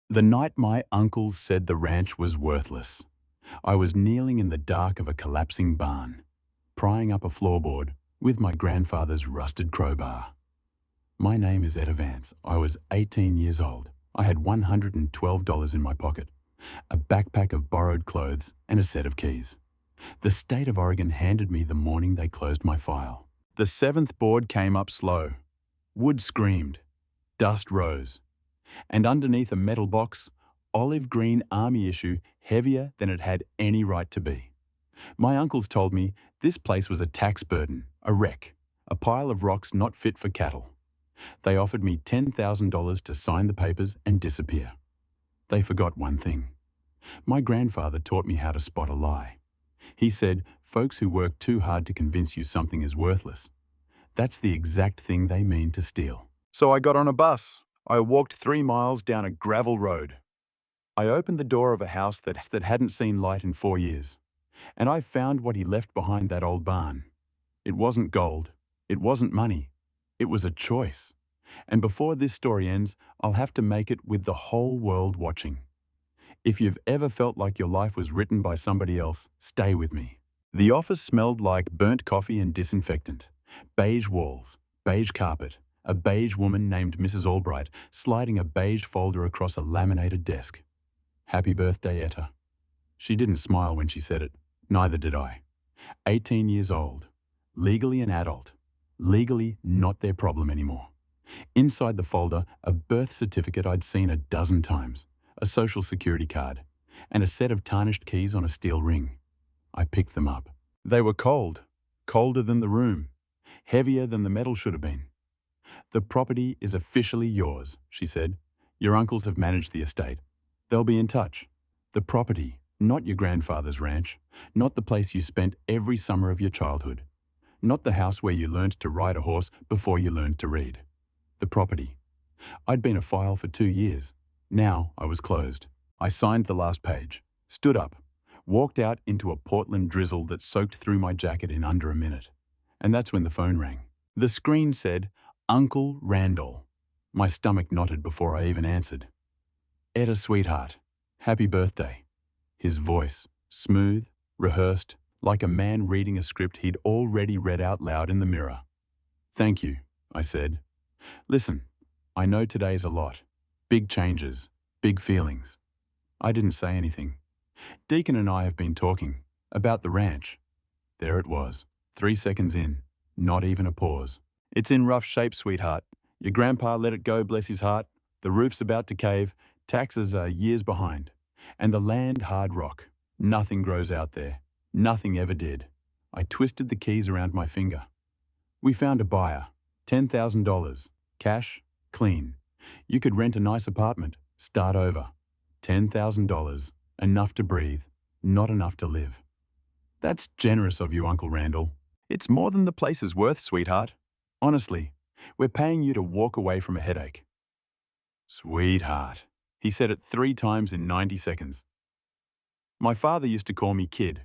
The night my uncles said the ranch was worthless, I was kneeling in the dark of a collapsing barn, prying up a floorboard with my grandfather's rusted crowbar. My name is Etta Vance. I was 18 years old. I had $112 in my pocket, a backpack of borrowed clothes, and a set of keys. The state of Oregon handed me the morning they closed my file. The seventh board came up slow. Wood screamed. Dust rose. And underneath a metal box, olive green army issue heavier than it had any right to be. My uncles told me this place was a tax burden, a wreck, a pile of rocks not fit for cattle. They offered me $10,000 to sign the papers and disappear. They forgot one thing. My grandfather taught me how to spot a lie. He said, folks who work too hard to convince you something is worthless, that's the exact thing they mean to steal. So I got on a bus. I walked 3 miles down a gravel road. I opened the door of a house that hadn't seen light in 4 years, and I found what he left behind that old barn. It wasn't gold. It wasn't money. It was a choice. And before this story ends, I'll have to make it with the whole world watching. If you've ever felt like your life was written by somebody else, stay with me. The office smelled like burnt coffee and disinfectant, beige walls, beige carpet, a beige woman named Mrs. Albright sliding a beige folder across a laminated desk. Happy birthday, Etta. She didn't smile when she said it. Neither did I. 18 years old, legally an adult, legally not their problem anymore. Inside the folder, a birth certificate I'd seen a dozen times, a social security card, and a set of tarnished keys on a steel ring. I picked them up. They were cold, colder than the room, heavier than the metal should have been. The property is officially yours, she said. Your uncles have managed the estate. They'll be in touch. The property, not your grandfather's ranch, not the place you spent every summer of your childhood, not the house where you learned to ride a horse before you learned to read. The property. I'd been a file for 2 years. Now I was closed. I signed the last page, stood up, walked out into a Portland drizzle that soaked through my jacket in under a minute. And that's when the phone rang. The screen said, Uncle Randall. My stomach knotted before I even answered. Etta, sweetheart, happy birthday. His voice, smooth, rehearsed, like a man reading a script he'd already read out loud in the mirror. Thank you, I said. Listen, I know today's a lot. Big changes, big feelings. I didn't say anything. Deacon and I have been talking about the ranch. There it was, 3 seconds in, not even a pause. It's in rough shape, sweetheart. Your grandpa let it go, bless his heart. The roof's about to cave, taxes are years behind. And the land hard rock. Nothing grows out there. Nothing ever did. I twisted the keys around my finger. We found a buyer. $10,000. Cash, clean. You could rent a nice apartment, start over. $10,000. Enough to breathe, not enough to live. That's generous of you, Uncle Randall. It's more than the place is worth, sweetheart. Honestly, we're paying you to walk away from a headache. Sweetheart. He said it 3 times in 90 seconds. My father used to call me kid.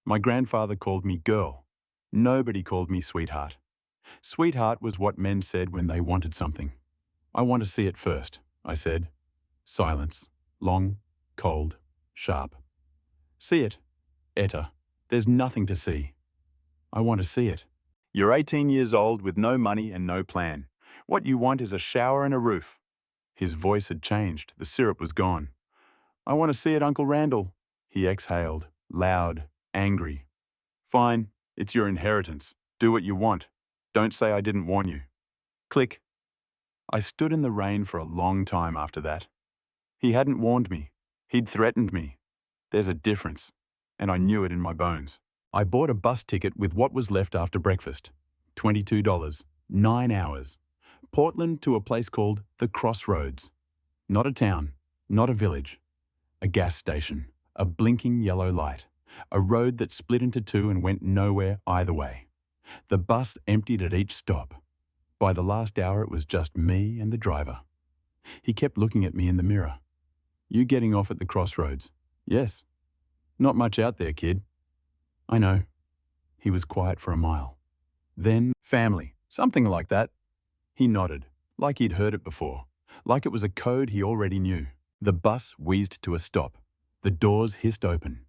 My grandfather called me girl. Nobody called me sweetheart. Sweetheart was what men said when they wanted something. I want to see it first, I said. Silence. Long, cold, sharp. See it, Etta. There's nothing to see. I want to see it. You're 18 years old with no money and no plan. What you want is a shower and a roof. His voice had changed. The syrup was gone. I want to see it, Uncle Randall. He exhaled, loud, angry. Fine, it's your inheritance. Do what you want. Don't say I didn't warn you. Click. I stood in the rain for a long time after that. He hadn't warned me. He'd threatened me. There's a difference, and I knew it in my bones. I bought a bus ticket with what was left after breakfast. $22, 9 hours. Portland to a place called the Crossroads. Not a town, not a village. A gas station, a blinking yellow light. A road that split into 2 and went nowhere either way. The bus emptied at each stop. By the last hour, it was just me and the driver. He kept looking at me in the mirror. You getting off at the crossroads? Yes. Not much out there, kid. I know. He was quiet for a mile. Then, family, something like that. He nodded, like he'd heard it before, like it was a code he already knew. The bus wheezed to a stop. The doors hissed open.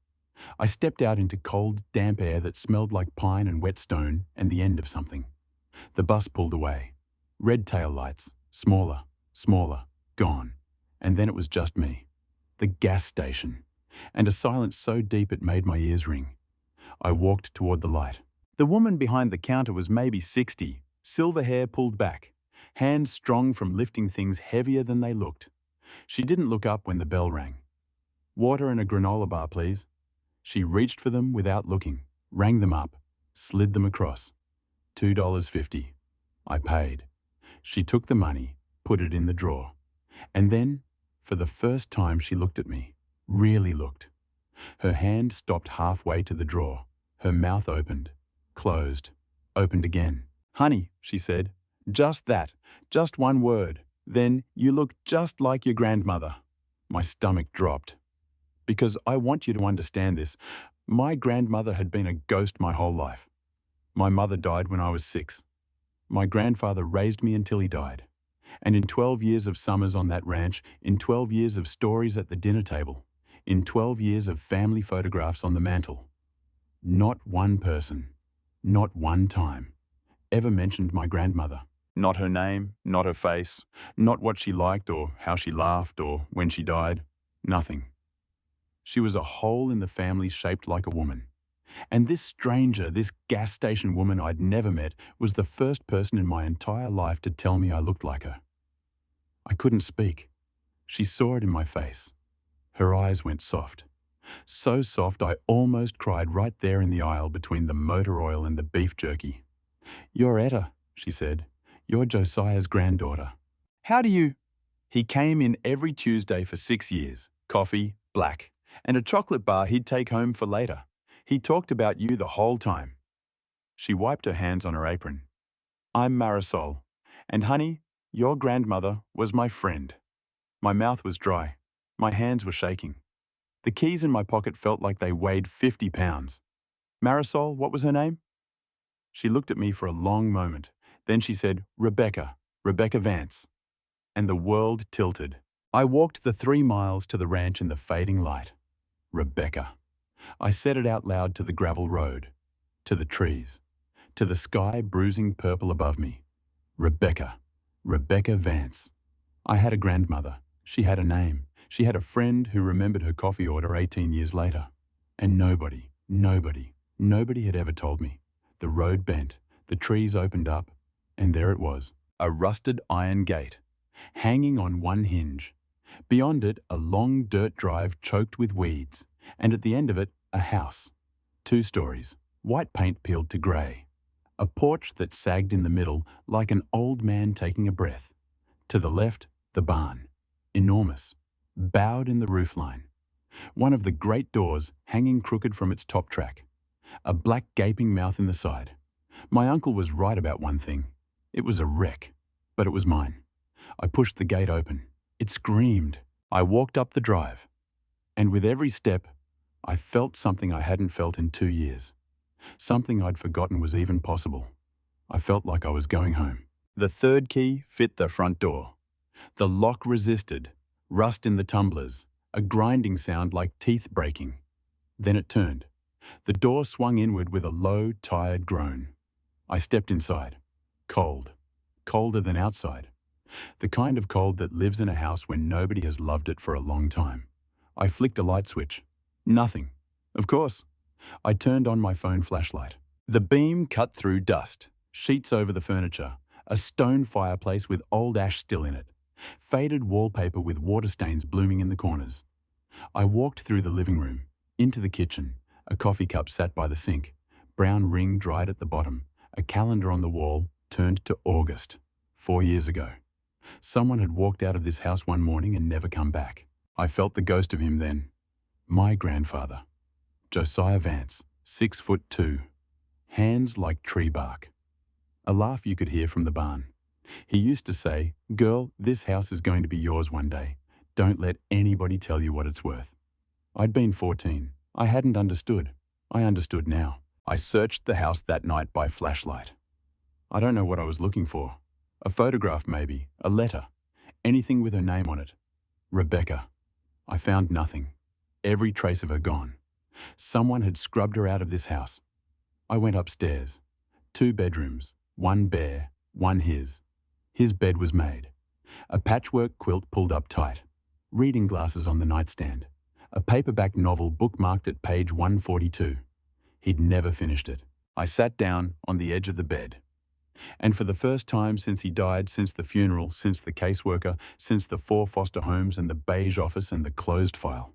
I stepped out into cold, damp air that smelled like pine and wet stone and the end of something. The bus pulled away. Red tail lights, smaller, smaller, gone. And then it was just me. The gas station. And a silence so deep it made my ears ring. I walked toward the light. The woman behind the counter was maybe 60, silver hair pulled back, hands strong from lifting things heavier than they looked. She didn't look up when the bell rang. "Water and a granola bar, please." She reached for them without looking, rang them up, slid them across. $2.50. I paid. She took the money, put it in the drawer. And then, for the first time, she looked at me, really looked. Her hand stopped halfway to the drawer. Her mouth opened, closed, opened again. "Honey," she said, "just that, just one word. Then you look just like your grandmother." My stomach dropped. Because I want you to understand this, my grandmother had been a ghost my whole life. My mother died when I was 6. My grandfather raised me until he died. And in 12 years of summers on that ranch, in 12 years of stories at the dinner table, in 12 years of family photographs on the mantel, not one person, not one time, ever mentioned my grandmother. Not her name, not her face, not what she liked or how she laughed or when she died. Nothing. She was a hole in the family shaped like a woman. And this stranger, this gas station woman I'd never met, was the first person in my entire life to tell me I looked like her. I couldn't speak. She saw it in my face. Her eyes went soft. So soft I almost cried right there in the aisle between the motor oil and the beef jerky. "You're Etta," she said. "You're Josiah's granddaughter." "How do you—" He came in every Tuesday for 6 years. Coffee, black, and a chocolate bar he'd take home for later. He talked about you the whole time. She wiped her hands on her apron. "I'm Marisol. And honey, your grandmother was my friend." My mouth was dry. My hands were shaking. The keys in my pocket felt like they weighed 50 pounds. "Marisol, what was her name?" She looked at me for a long moment. Then she said, Rebecca Vance." And the world tilted. I walked the 3 miles to the ranch in the fading light. Rebecca. I said it out loud to the gravel road, to the trees, to the sky bruising purple above me. Rebecca Vance. I had a grandmother. She had a name. She had a friend who remembered her coffee order 18 years later. And nobody had ever told me. The road bent, the trees opened up, and there it was, a rusted iron gate, hanging on one hinge. Beyond it, a long dirt drive choked with weeds, and at the end of it, a house. 2 stories, white paint peeled to grey. A porch that sagged in the middle like an old man taking a breath. To the left, the barn, enormous, bowed in the roofline. One of the great doors hanging crooked from its top track. A black gaping mouth in the side. My uncle was right about one thing. It was a wreck, but it was mine. I pushed the gate open. It screamed. I walked up the drive. And with every step, I felt something I hadn't felt in 2 years. Something I'd forgotten was even possible. I felt like I was going home. The 3rd key fit the front door. The lock resisted, rust in the tumblers, a grinding sound like teeth breaking. Then it turned. The door swung inward with a low, tired groan. I stepped inside. Cold. Colder than outside. The kind of cold that lives in a house when nobody has loved it for a long time. I flicked a light switch. Nothing. Of course. I turned on my phone flashlight. The beam cut through dust, sheets over the furniture, a stone fireplace with old ash still in it, faded wallpaper with water stains blooming in the corners. I walked through the living room, into the kitchen. A coffee cup sat by the sink, brown ring dried at the bottom, a calendar on the wall turned to August, 4 years ago. Someone had walked out of this house one morning and never come back. I felt the ghost of him then. My grandfather. Josiah Vance, 6'2", hands like tree bark. A laugh you could hear from the barn. He used to say, "Girl, this house is going to be yours one day. Don't let anybody tell you what it's worth." I'd been 14. I hadn't understood. I understood now. I searched the house that night by flashlight. I don't know what I was looking for. A photograph maybe, a letter, anything with her name on it. Rebecca. I found nothing. Every trace of her gone. Someone had scrubbed her out of this house. I went upstairs. 2 bedrooms, 1 bare, 1 his. His bed was made. A patchwork quilt pulled up tight. Reading glasses on the nightstand. A paperback novel bookmarked at page 142. He'd never finished it. I sat down on the edge of the bed. And for the first time since he died, since the funeral, since the caseworker, since the 4 foster homes and the beige office and the closed file,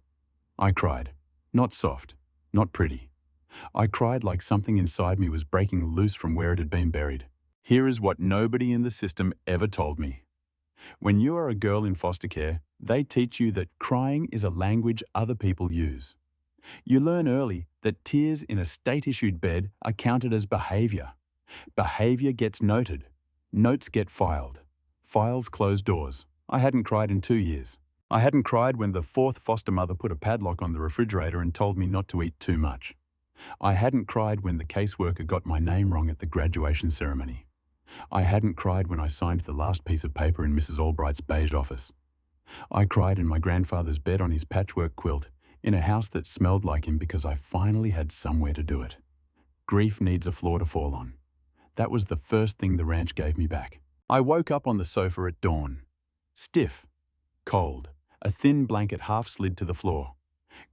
I cried. Not soft, not pretty. I cried like something inside me was breaking loose from where it had been buried. Here is what nobody in the system ever told me. When you are a girl in foster care, they teach you that crying is a language other people use. You learn early that tears in a state-issued bed are counted as behavior. Behavior gets noted. Notes get filed. Files close doors. I hadn't cried in 2 years. I hadn't cried when the 4th foster mother put a padlock on the refrigerator and told me not to eat too much. I hadn't cried when the caseworker got my name wrong at the graduation ceremony. I hadn't cried when I signed the last piece of paper in Mrs. Albright's beige office. I cried in my grandfather's bed on his patchwork quilt, in a house that smelled like him because I finally had somewhere to do it. Grief needs a floor to fall on. That was the first thing the ranch gave me back. I woke up on the sofa at dawn. Stiff, cold, a thin blanket half slid to the floor.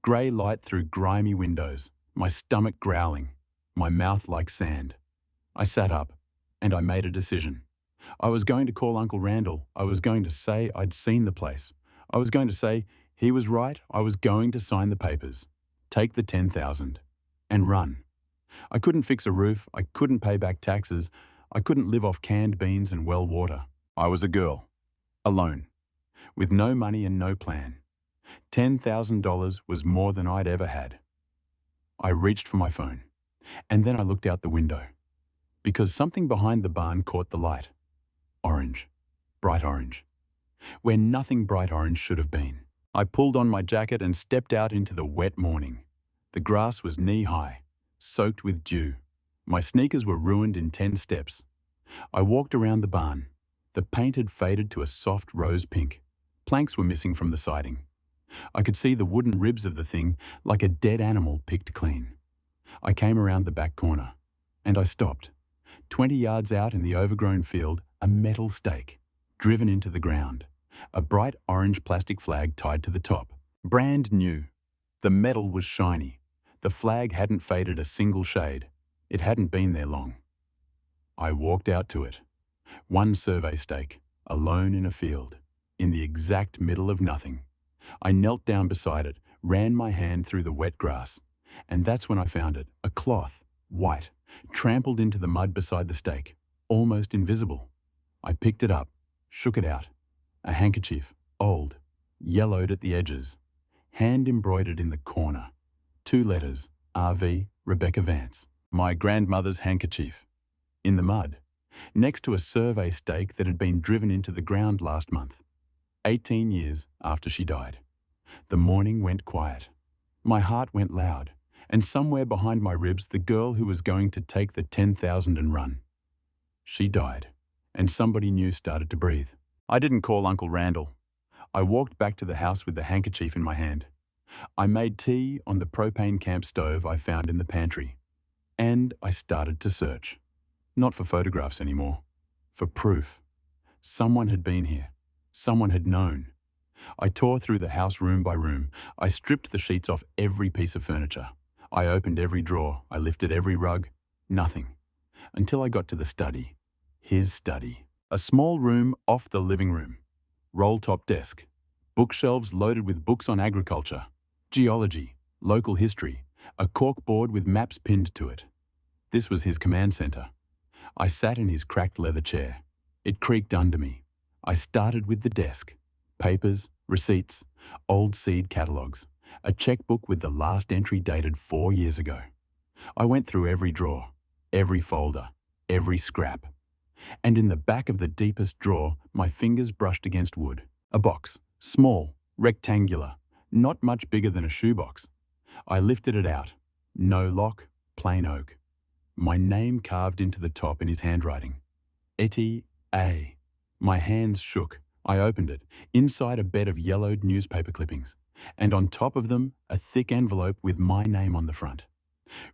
Grey light through grimy windows, my stomach growling, my mouth like sand. I sat up, and I made a decision. I was going to call Uncle Randall. I was going to say I'd seen the place. I was going to say he was right. I was going to sign the papers, take the $10,000, and run. I couldn't fix a roof. I couldn't pay back taxes. I couldn't live off canned beans and well water. I was a girl, alone, with no money and no plan. $10,000 was more than I'd ever had. I reached for my phone, and then I looked out the window, because something behind the barn caught the light. Orange, bright orange, where nothing bright orange should have been. I pulled on my jacket and stepped out into the wet morning. The grass was knee-high, soaked with dew. My sneakers were ruined in 10 steps. I walked around the barn. The paint had faded to a soft rose pink. Planks were missing from the siding. I could see the wooden ribs of the thing like a dead animal picked clean. I came around the back corner, and I stopped. 20 yards out in the overgrown field, a metal stake, driven into the ground. A bright orange plastic flag tied to the top. Brand new. The metal was shiny. The flag hadn't faded a single shade. It hadn't been there long. I walked out to it. 1 survey stake, alone in a field, in the exact middle of nothing. I knelt down beside it, ran my hand through the wet grass, and that's when I found it, a cloth, white, trampled into the mud beside the stake, almost invisible. I picked it up, shook it out. A handkerchief, old, yellowed at the edges, hand-embroidered in the corner. 2 letters, R.V. Rebecca Vance. My grandmother's handkerchief. In the mud, next to a survey stake that had been driven into the ground last month, 18 years after she died. The morning went quiet. My heart went loud, and somewhere behind my ribs, the girl who was going to take the 10,000 and run. She died, and somebody new started to breathe. I didn't call Uncle Randall. I walked back to the house with the handkerchief in my hand. I made tea on the propane camp stove I found in the pantry. And I started to search. Not for photographs anymore. For proof. Someone had been here. Someone had known. I tore through the house room by room. I stripped the sheets off every piece of furniture. I opened every drawer. I lifted every rug. Nothing. Until I got to the study. His study. A small room off the living room. Roll-top desk. Bookshelves loaded with books on agriculture, geology, local history, a corkboard with maps pinned to it. This was his command center. I sat in his cracked leather chair. It creaked under me. I started with the desk. Papers, receipts, old seed catalogs, a checkbook with the last entry dated 4 years ago. I went through every drawer, every folder, every scrap. And in the back of the deepest drawer, my fingers brushed against wood. A box, small, rectangular, not much bigger than a shoebox. I lifted it out. No lock, plain oak. My name carved into the top in his handwriting. Etta A. My hands shook. I opened it, inside a bed of yellowed newspaper clippings, and on top of them a thick envelope with my name on the front,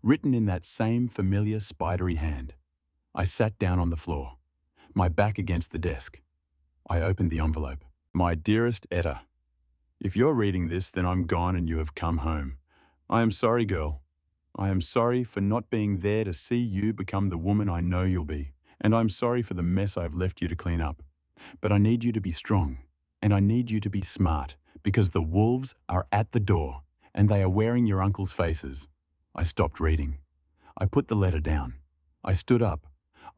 written in that same familiar spidery hand. I sat down on the floor, my back against the desk. I opened the envelope. My dearest Etta, if you're reading this, then I'm gone and you have come home. I am sorry, girl. I am sorry for not being there to see you become the woman I know you'll be, and I'm sorry for the mess I've left you to clean up. But I need you to be strong, and I need you to be smart, because the wolves are at the door, and they are wearing your uncle's faces. I stopped reading. I put the letter down. I stood up.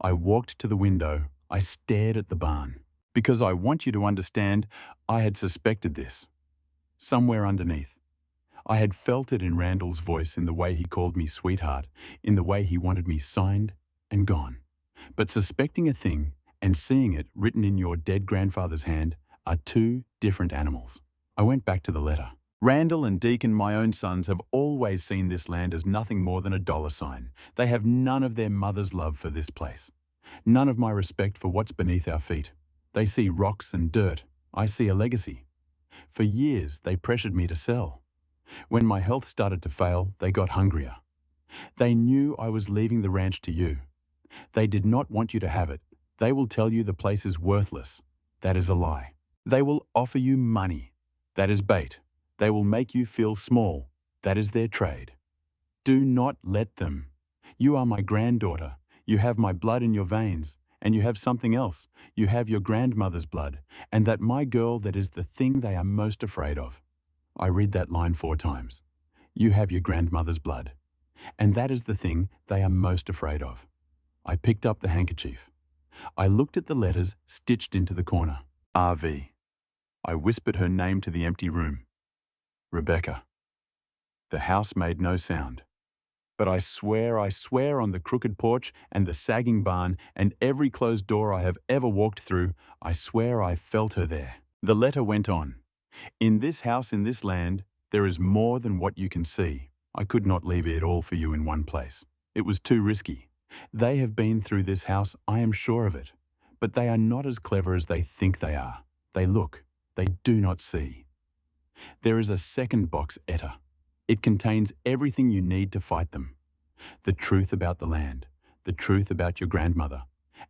I walked to the window. I stared at the barn. Because I want you to understand, I had suspected this. Somewhere underneath. I had felt it in Randall's voice, in the way he called me sweetheart, in the way he wanted me signed and gone. But suspecting a thing and seeing it written in your dead grandfather's hand are two different animals. I went back to the letter. Randall and Deacon, my own sons, have always seen this land as nothing more than a dollar sign. They have none of their mother's love for this place. None of my respect for what's beneath our feet. They see rocks and dirt. I see a legacy. For years, they pressured me to sell. When my health started to fail, they got hungrier. They knew I was leaving the ranch to you. They did not want you to have it. They will tell you the place is worthless. That is a lie. They will offer you money. That is bait. They will make you feel small. That is their trade. Do not let them. You are my granddaughter. You have my blood in your veins. And you have something else. You have your grandmother's blood. And that my girl, that is the thing they are most afraid of. I read that line 4 times. You have your grandmother's blood. And that is the thing they are most afraid of. I picked up the handkerchief. I looked at the letters stitched into the corner. RV. I whispered her name to the empty room. Rebecca. The house made no sound. But I swear on the crooked porch and the sagging barn and every closed door I have ever walked through, I swear I felt her there. The letter went on. In this house, in this land, there is more than what you can see. I could not leave it all for you in one place. It was too risky. They have been through this house, I am sure of it. But they are not as clever as they think they are. They look. They do not see. There is a second box, Etta. It contains everything you need to fight them. The truth about the land, the truth about your grandmother,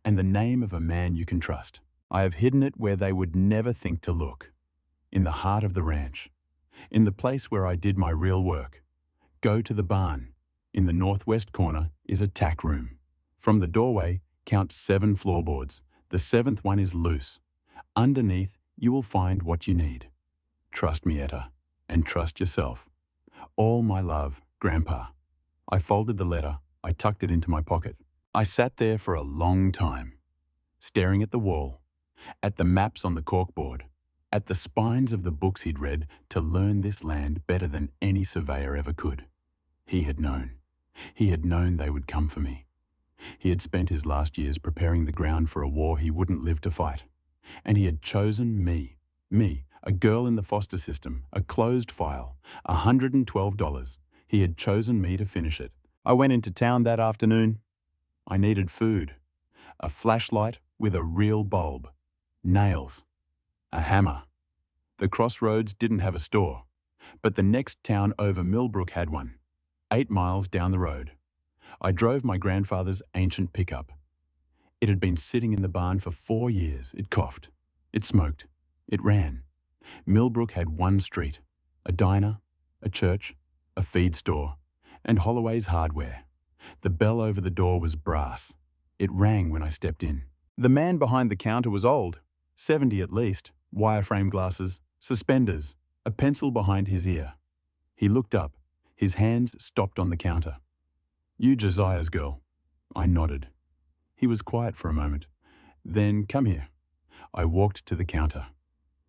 and the name of a man you can trust. I have hidden it where they would never think to look. In the heart of the ranch. In the place where I did my real work. Go to the barn. In the northwest corner is a tack room. From the doorway, count 7 floorboards. The 7th one is loose. Underneath, you will find what you need. Trust me, Etta, and trust yourself. All my love, Grandpa. I folded the letter. I tucked it into my pocket. I sat there for a long time, staring at the wall, at the maps on the corkboard, at the spines of the books he'd read to learn this land better than any surveyor ever could. He had known. He had known they would come for me. He had spent his last years preparing the ground for a war he wouldn't live to fight. And he had chosen me, a girl in the foster system, a closed file, $112. He had chosen me to finish it. I went into town that afternoon. I needed food, a flashlight with a real bulb, nails, a hammer. The crossroads didn't have a store, but the next town over, Millbrook, had one, 8 miles down the road. I drove my grandfather's ancient pickup. It had been sitting in the barn for 4 years. It coughed. It smoked. It ran. Millbrook had one street, a diner, a church, a feed store, and Holloway's hardware. The bell over the door was brass. It rang when I stepped in. The man behind the counter was old, 70 at least, wireframe glasses, suspenders, a pencil behind his ear. He looked up. His hands stopped on the counter. You Josiah's girl. I nodded. He was quiet for a moment. Then, come here. I walked to the counter.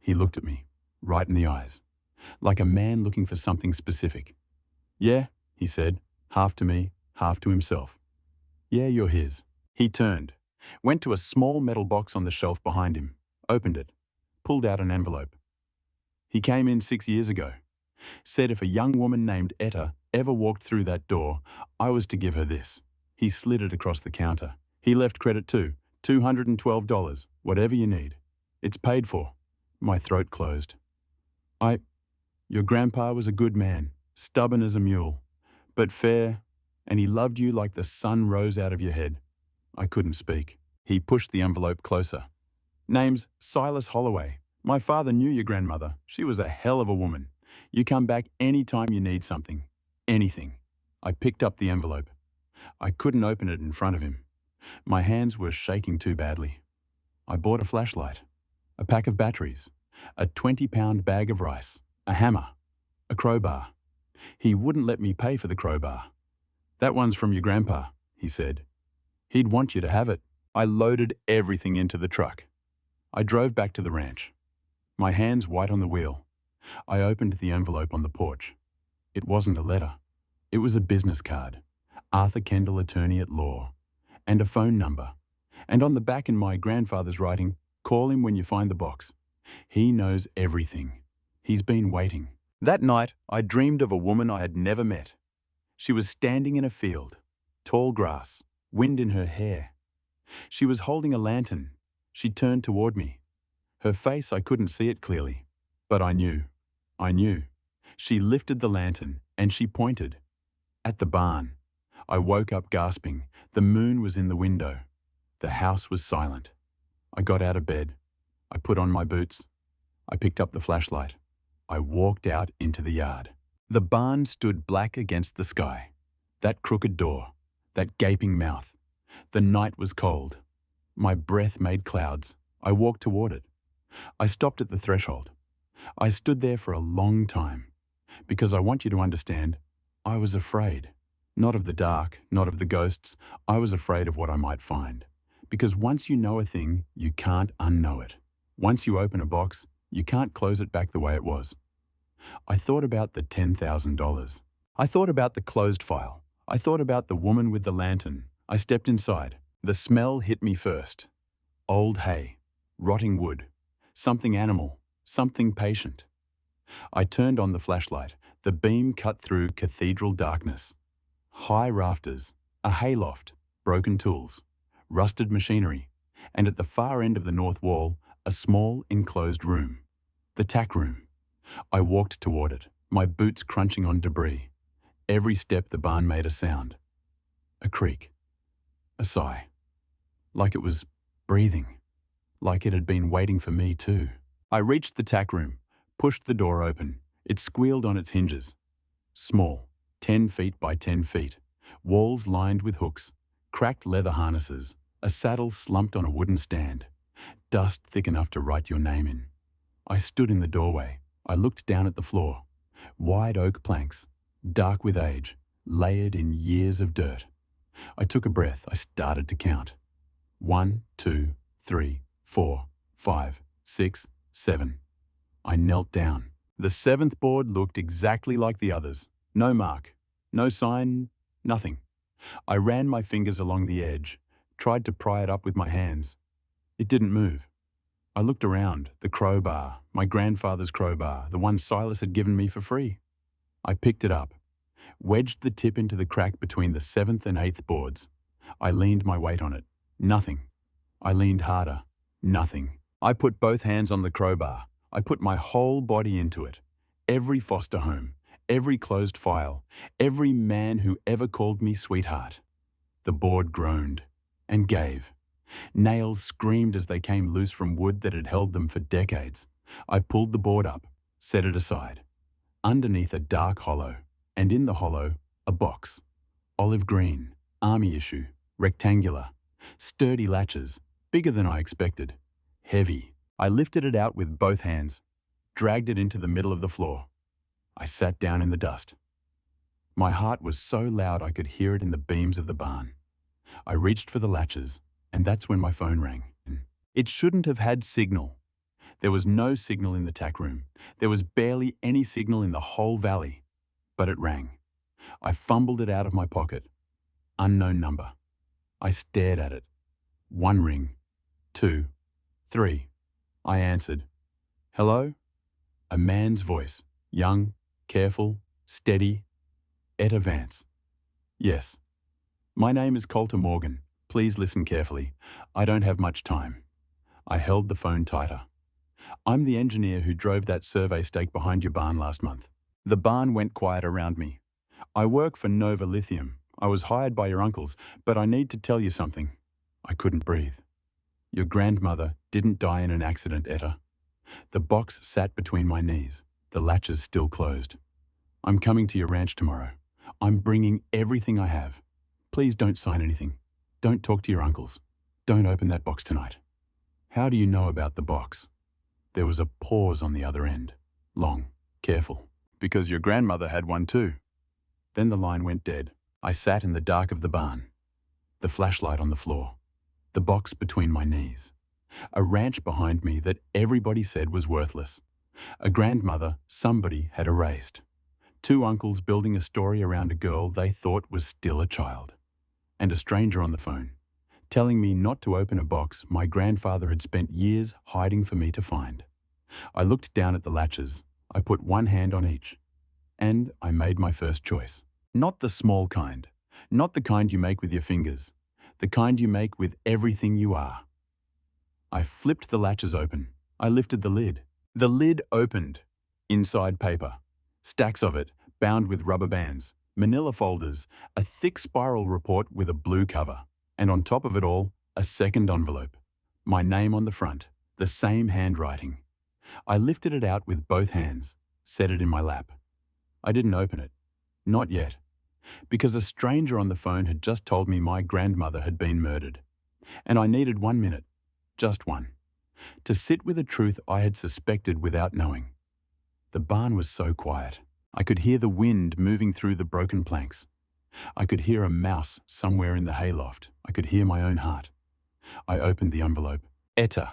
He looked at me, right in the eyes, like a man looking for something specific. Yeah, he said, half to me, half to himself. Yeah, you're his. He turned, went to a small metal box on the shelf behind him, opened it, pulled out an envelope. He came in 6 years ago. Said if a young woman named Etta ever walked through that door, I was to give her this. He slid it across the counter. He left credit too, $212, whatever you need. It's paid for. My throat closed. I, your grandpa was a good man, stubborn as a mule, but fair, and he loved you like the sun rose out of your head. I couldn't speak. He pushed the envelope closer. Name's Silas Holloway. My father knew your grandmother. She was a hell of a woman. You come back any time you need something. Anything. I picked up the envelope. I couldn't open it in front of him. My hands were shaking too badly. I bought a flashlight, a pack of batteries, a 20-pound bag of rice, a hammer, a crowbar. He wouldn't let me pay for the crowbar. That one's from your grandpa, he said. He'd want you to have it. I loaded everything into the truck. I drove back to the ranch, my hands white on the wheel. I opened the envelope on the porch. It wasn't a letter. It was a business card, Arthur Kendall, attorney at law, and a phone number. And on the back in my grandfather's writing, call him when you find the box. He knows everything. He's been waiting. That night, I dreamed of a woman I had never met. She was standing in a field, tall grass, wind in her hair. She was holding a lantern. She turned toward me. Her face, I couldn't see it clearly, but I knew. I knew. She lifted the lantern and she pointed. At the barn. I woke up gasping. The moon was in the window. The house was silent. I got out of bed. I put on my boots. I picked up the flashlight. I walked out into the yard. The barn stood black against the sky. That crooked door. That gaping mouth. The night was cold. My breath made clouds. I walked toward it. I stopped at the threshold. I stood there for a long time. Because I want you to understand, I was afraid. Not of the dark, not of the ghosts. I was afraid of what I might find. Because once you know a thing, you can't unknow it. Once you open a box, you can't close it back the way it was. I thought about the $10,000. I thought about the closed file. I thought about the woman with the lantern. I stepped inside. The smell hit me first. Old hay, rotting wood, something animal, something patient. I turned on the flashlight. The beam cut through cathedral darkness. High rafters, a hayloft, broken tools, rusted machinery, and at the far end of the north wall, a small enclosed room. The tack room. I walked toward it, my boots crunching on debris. Every step the barn made a sound. A creak. A sigh. Like it was breathing. Like it had been waiting for me too. I reached the tack room, pushed the door open. It squealed on its hinges. Small, 10 feet by 10 feet. Walls lined with hooks. Cracked leather harnesses. A saddle slumped on a wooden stand. Dust thick enough to write your name in. I stood in the doorway. I looked down at the floor. Wide oak planks, dark with age, layered in years of dirt. I took a breath. I started to count. 1, 2, 3, 4, 5, 6, 7. I knelt down. The seventh board looked exactly like the others. No mark, no sign, nothing. I ran my fingers along the edge, tried to pry it up with my hands. It didn't move. I looked around, the crowbar, my grandfather's crowbar, the one Silas had given me for free. I picked it up, wedged the tip into the crack between the 7th and 8th boards. I leaned my weight on it. Nothing. I leaned harder. Nothing. I put both hands on the crowbar. I put my whole body into it. Every foster home, every closed file, every man who ever called me sweetheart. The board groaned and gave. Nails screamed as they came loose from wood that had held them for decades. I pulled the board up, set it aside. Underneath a dark hollow, and in the hollow, a box. Olive green, army issue, rectangular, sturdy latches, bigger than I expected. Heavy. I lifted it out with both hands, dragged it into the middle of the floor. I sat down in the dust. My heart was so loud I could hear it in the beams of the barn. I reached for the latches, and that's when my phone rang. It shouldn't have had signal. There was no signal in the tack room. There was barely any signal in the whole valley. But it rang. I fumbled it out of my pocket. Unknown number. I stared at it. 1 ring. 2. 3. I answered. Hello? A man's voice. Young, careful, steady. Etta Vance. Yes. My name is Colter Morgan. Please listen carefully. I don't have much time. I held the phone tighter. I'm the engineer who drove that survey stake behind your barn last month. The barn went quiet around me. I work for Nova Lithium. I was hired by your uncles, but I need to tell you something. I couldn't breathe. Your grandmother didn't die in an accident, Etta. The box sat between my knees, the latches still closed. I'm coming to your ranch tomorrow. I'm bringing everything I have. Please don't sign anything. Don't talk to your uncles. Don't open that box tonight. How do you know about the box? There was a pause on the other end. Long, careful. Because your grandmother had one too. Then the line went dead. I sat in the dark of the barn. The flashlight on the floor. The box between my knees. A ranch behind me that everybody said was worthless. A grandmother somebody had erased. Two uncles building a story around a girl they thought was still a child. And a stranger on the phone, telling me not to open a box my grandfather had spent years hiding for me to find. I looked down at the latches. I put one hand on each. And I made my first choice. Not the small kind. Not the kind you make with your fingers. The kind you make with everything you are. I flipped the latches open. I lifted the lid. The lid opened. Inside paper. Stacks of it, bound with rubber bands. Manila folders. A thick spiral report with a blue cover. And on top of it all, a second envelope. My name on the front. The same handwriting. I lifted it out with both hands. Set it in my lap. I didn't open it. Not yet. Because a stranger on the phone had just told me my grandmother had been murdered. And I needed 1 minute. Just one. To sit with a truth I had suspected without knowing. The barn was so quiet. I could hear the wind moving through the broken planks. I could hear a mouse somewhere in the hayloft. I could hear my own heart. I opened the envelope. Etta.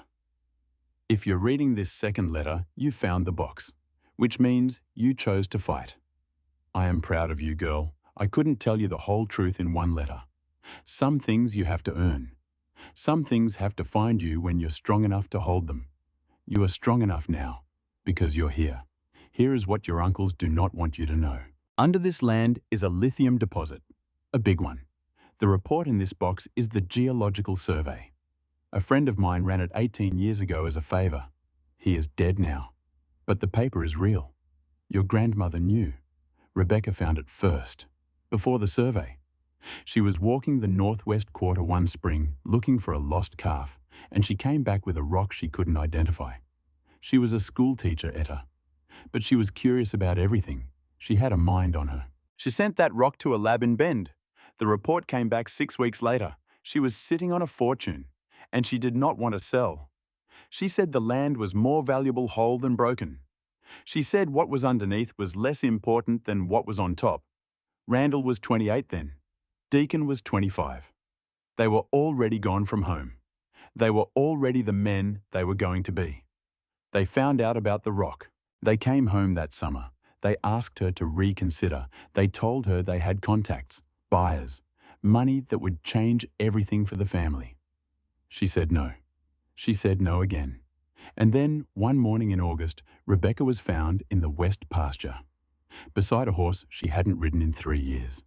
If you're reading this second letter, you found the box, which means you chose to fight. I am proud of you, girl. I couldn't tell you the whole truth in one letter. Some things you have to earn. Some things have to find you when you're strong enough to hold them. You are strong enough now, because you're here. Here is what your uncles do not want you to know. Under this land is a lithium deposit, a big one. The report in this box is the geological survey. A friend of mine ran it 18 years ago as a favor. He is dead now. But the paper is real. Your grandmother knew. Rebecca found it first, before the survey. She was walking the northwest quarter one spring, looking for a lost calf, and she came back with a rock she couldn't identify. She was a school teacher, Etta. But she was curious about everything. She had a mind on her. She sent that rock to a lab in Bend. The report came back 6 weeks later. She was sitting on a fortune, and she did not want to sell. She said the land was more valuable whole than broken. She said what was underneath was less important than what was on top. Randall was 28 then. Deacon was 25. They were already gone from home. They were already the men they were going to be. They found out about the rock. They came home that summer. They asked her to reconsider. They told her they had contacts, buyers, money that would change everything for the family. She said no. She said no again. And then, one morning in August, Rebecca was found in the west pasture, beside a horse she hadn't ridden in 3 years.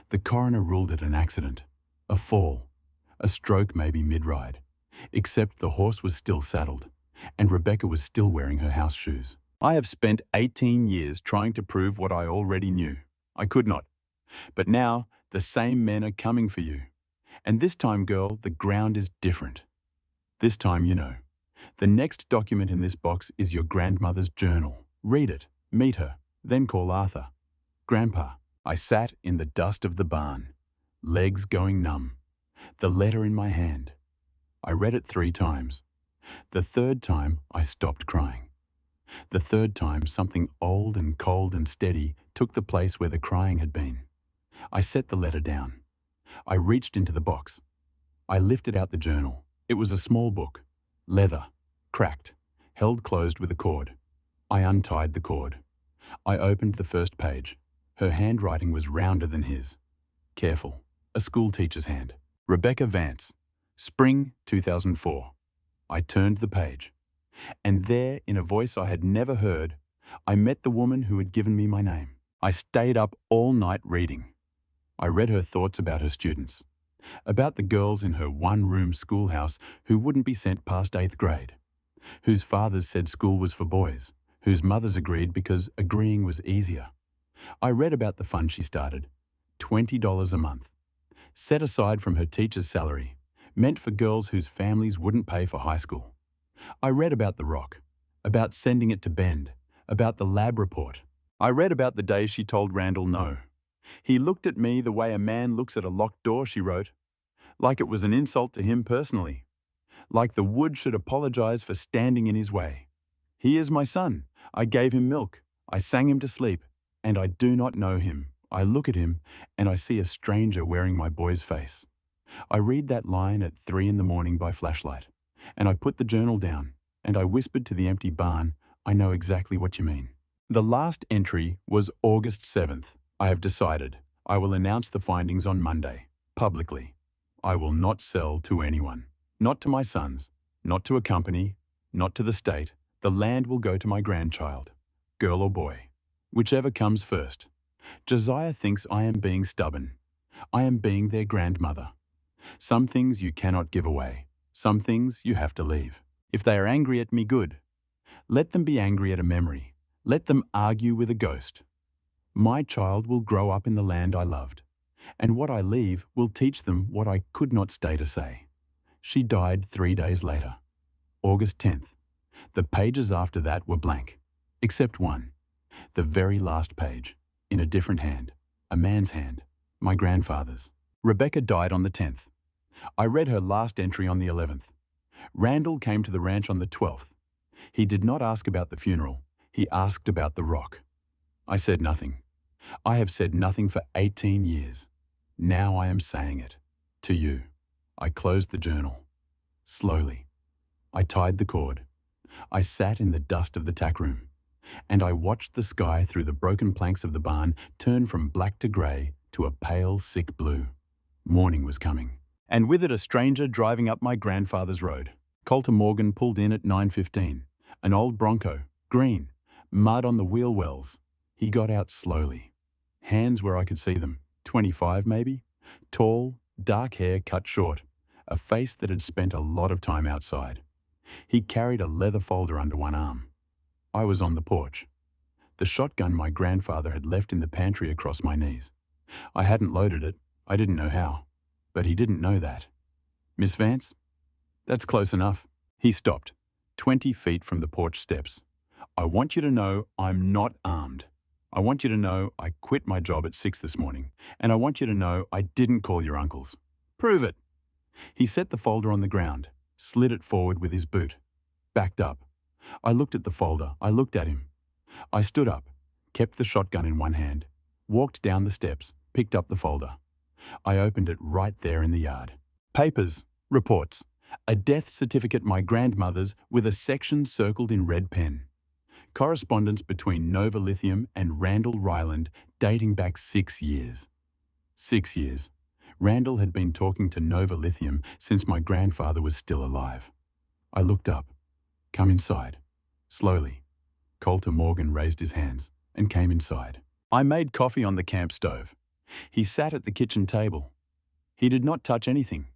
The coroner ruled it an accident, a fall, a stroke maybe mid-ride, except the horse was still saddled, and Rebecca was still wearing her house shoes. I have spent 18 years trying to prove what I already knew. I could not. But now, the same men are coming for you. And this time, girl, the ground is different. This time, you know. The next document in this box is your grandmother's journal. Read it, meet her, then call Arthur. Grandpa. I sat in the dust of the barn, legs going numb, the letter in my hand. I read it 3 times. The third time, I stopped crying. The third time, something old and cold and steady took the place where the crying had been. I set the letter down. I reached into the box. I lifted out the journal. It was a small book, leather, cracked, held closed with a cord. I untied the cord. I opened the first page. Her handwriting was rounder than his. Careful, a school teacher's hand. Rebecca Vance, Spring 2004. I turned the page. And there, in a voice I had never heard, I met the woman who had given me my name. I stayed up all night reading. I read her thoughts about her students, about the girls in her one-room schoolhouse who wouldn't be sent past 8th grade, whose fathers said school was for boys, whose mothers agreed because agreeing was easier. I read about the fund she started, $20 a month, set aside from her teacher's salary, meant for girls whose families wouldn't pay for high school. I read about the rock, about sending it to Bend, about the lab report. I read about the day she told Randall no. He looked at me the way a man looks at a locked door, she wrote, like it was an insult to him personally, like the wood should apologize for standing in his way. He is my son. I gave him milk. I sang him to sleep, and I do not know him. I look at him, and I see a stranger wearing my boy's face. I read that line at 3 in the morning by flashlight, and I put the journal down, and I whispered to the empty barn, I know exactly what you mean. The last entry was August 7th. I have decided. I will announce the findings on Monday, publicly. I will not sell to anyone. Not to my sons, not to a company, not to the state. The land will go to my grandchild, girl or boy, whichever comes first. Josiah thinks I am being stubborn. I am being their grandmother. Some things you cannot give away. Some things you have to leave. If they are angry at me, good. Let them be angry at a memory. Let them argue with a ghost. My child will grow up in the land I loved, and what I leave will teach them what I could not stay to say. She died 3 days later, August 10th. The pages after that were blank, except one, the very last page, in a different hand, a man's hand, my grandfather's. Rebecca died on the 10th. I read her last entry on the 11th. Randall came to the ranch on the 12th. He did not ask about the funeral. He asked about the rock. I said nothing. I have said nothing for 18 years. Now I am saying it. To you. I closed the journal. Slowly. I tied the cord. I sat in the dust of the tack room, and I watched the sky through the broken planks of the barn turn from black to grey to a pale, sick blue. Morning was coming, and with it a stranger driving up my grandfather's road. Colter Morgan pulled in at 9:15. An old Bronco, green, mud on the wheel wells. He got out slowly. Hands where I could see them, 25 maybe. Tall, dark hair cut short, a face that had spent a lot of time outside. He carried a leather folder under one arm. I was on the porch. The shotgun my grandfather had left in the pantry across my knees. I hadn't loaded it. I didn't know how. But he didn't know that. Miss Vance? That's close enough. He stopped, 20 feet from the porch steps. I want you to know I'm not armed. I want you to know I quit my job at 6 this morning, and I want you to know I didn't call your uncles. Prove it. He set the folder on the ground, slid it forward with his boot, backed up. I looked at the folder. I looked at him. I stood up, kept the shotgun in one hand, walked down the steps, picked up the folder. I opened it right there in the yard. Papers, reports, a death certificate my grandmother's with a section circled in red pen. Correspondence between Nova Lithium and Randall Ryland dating back 6 years. 6 years. Randall had been talking to Nova Lithium since my grandfather was still alive. I looked up. Come inside. Slowly. Colter Morgan raised his hands and came inside. I made coffee on the camp stove. He sat at the kitchen table. He did not touch anything.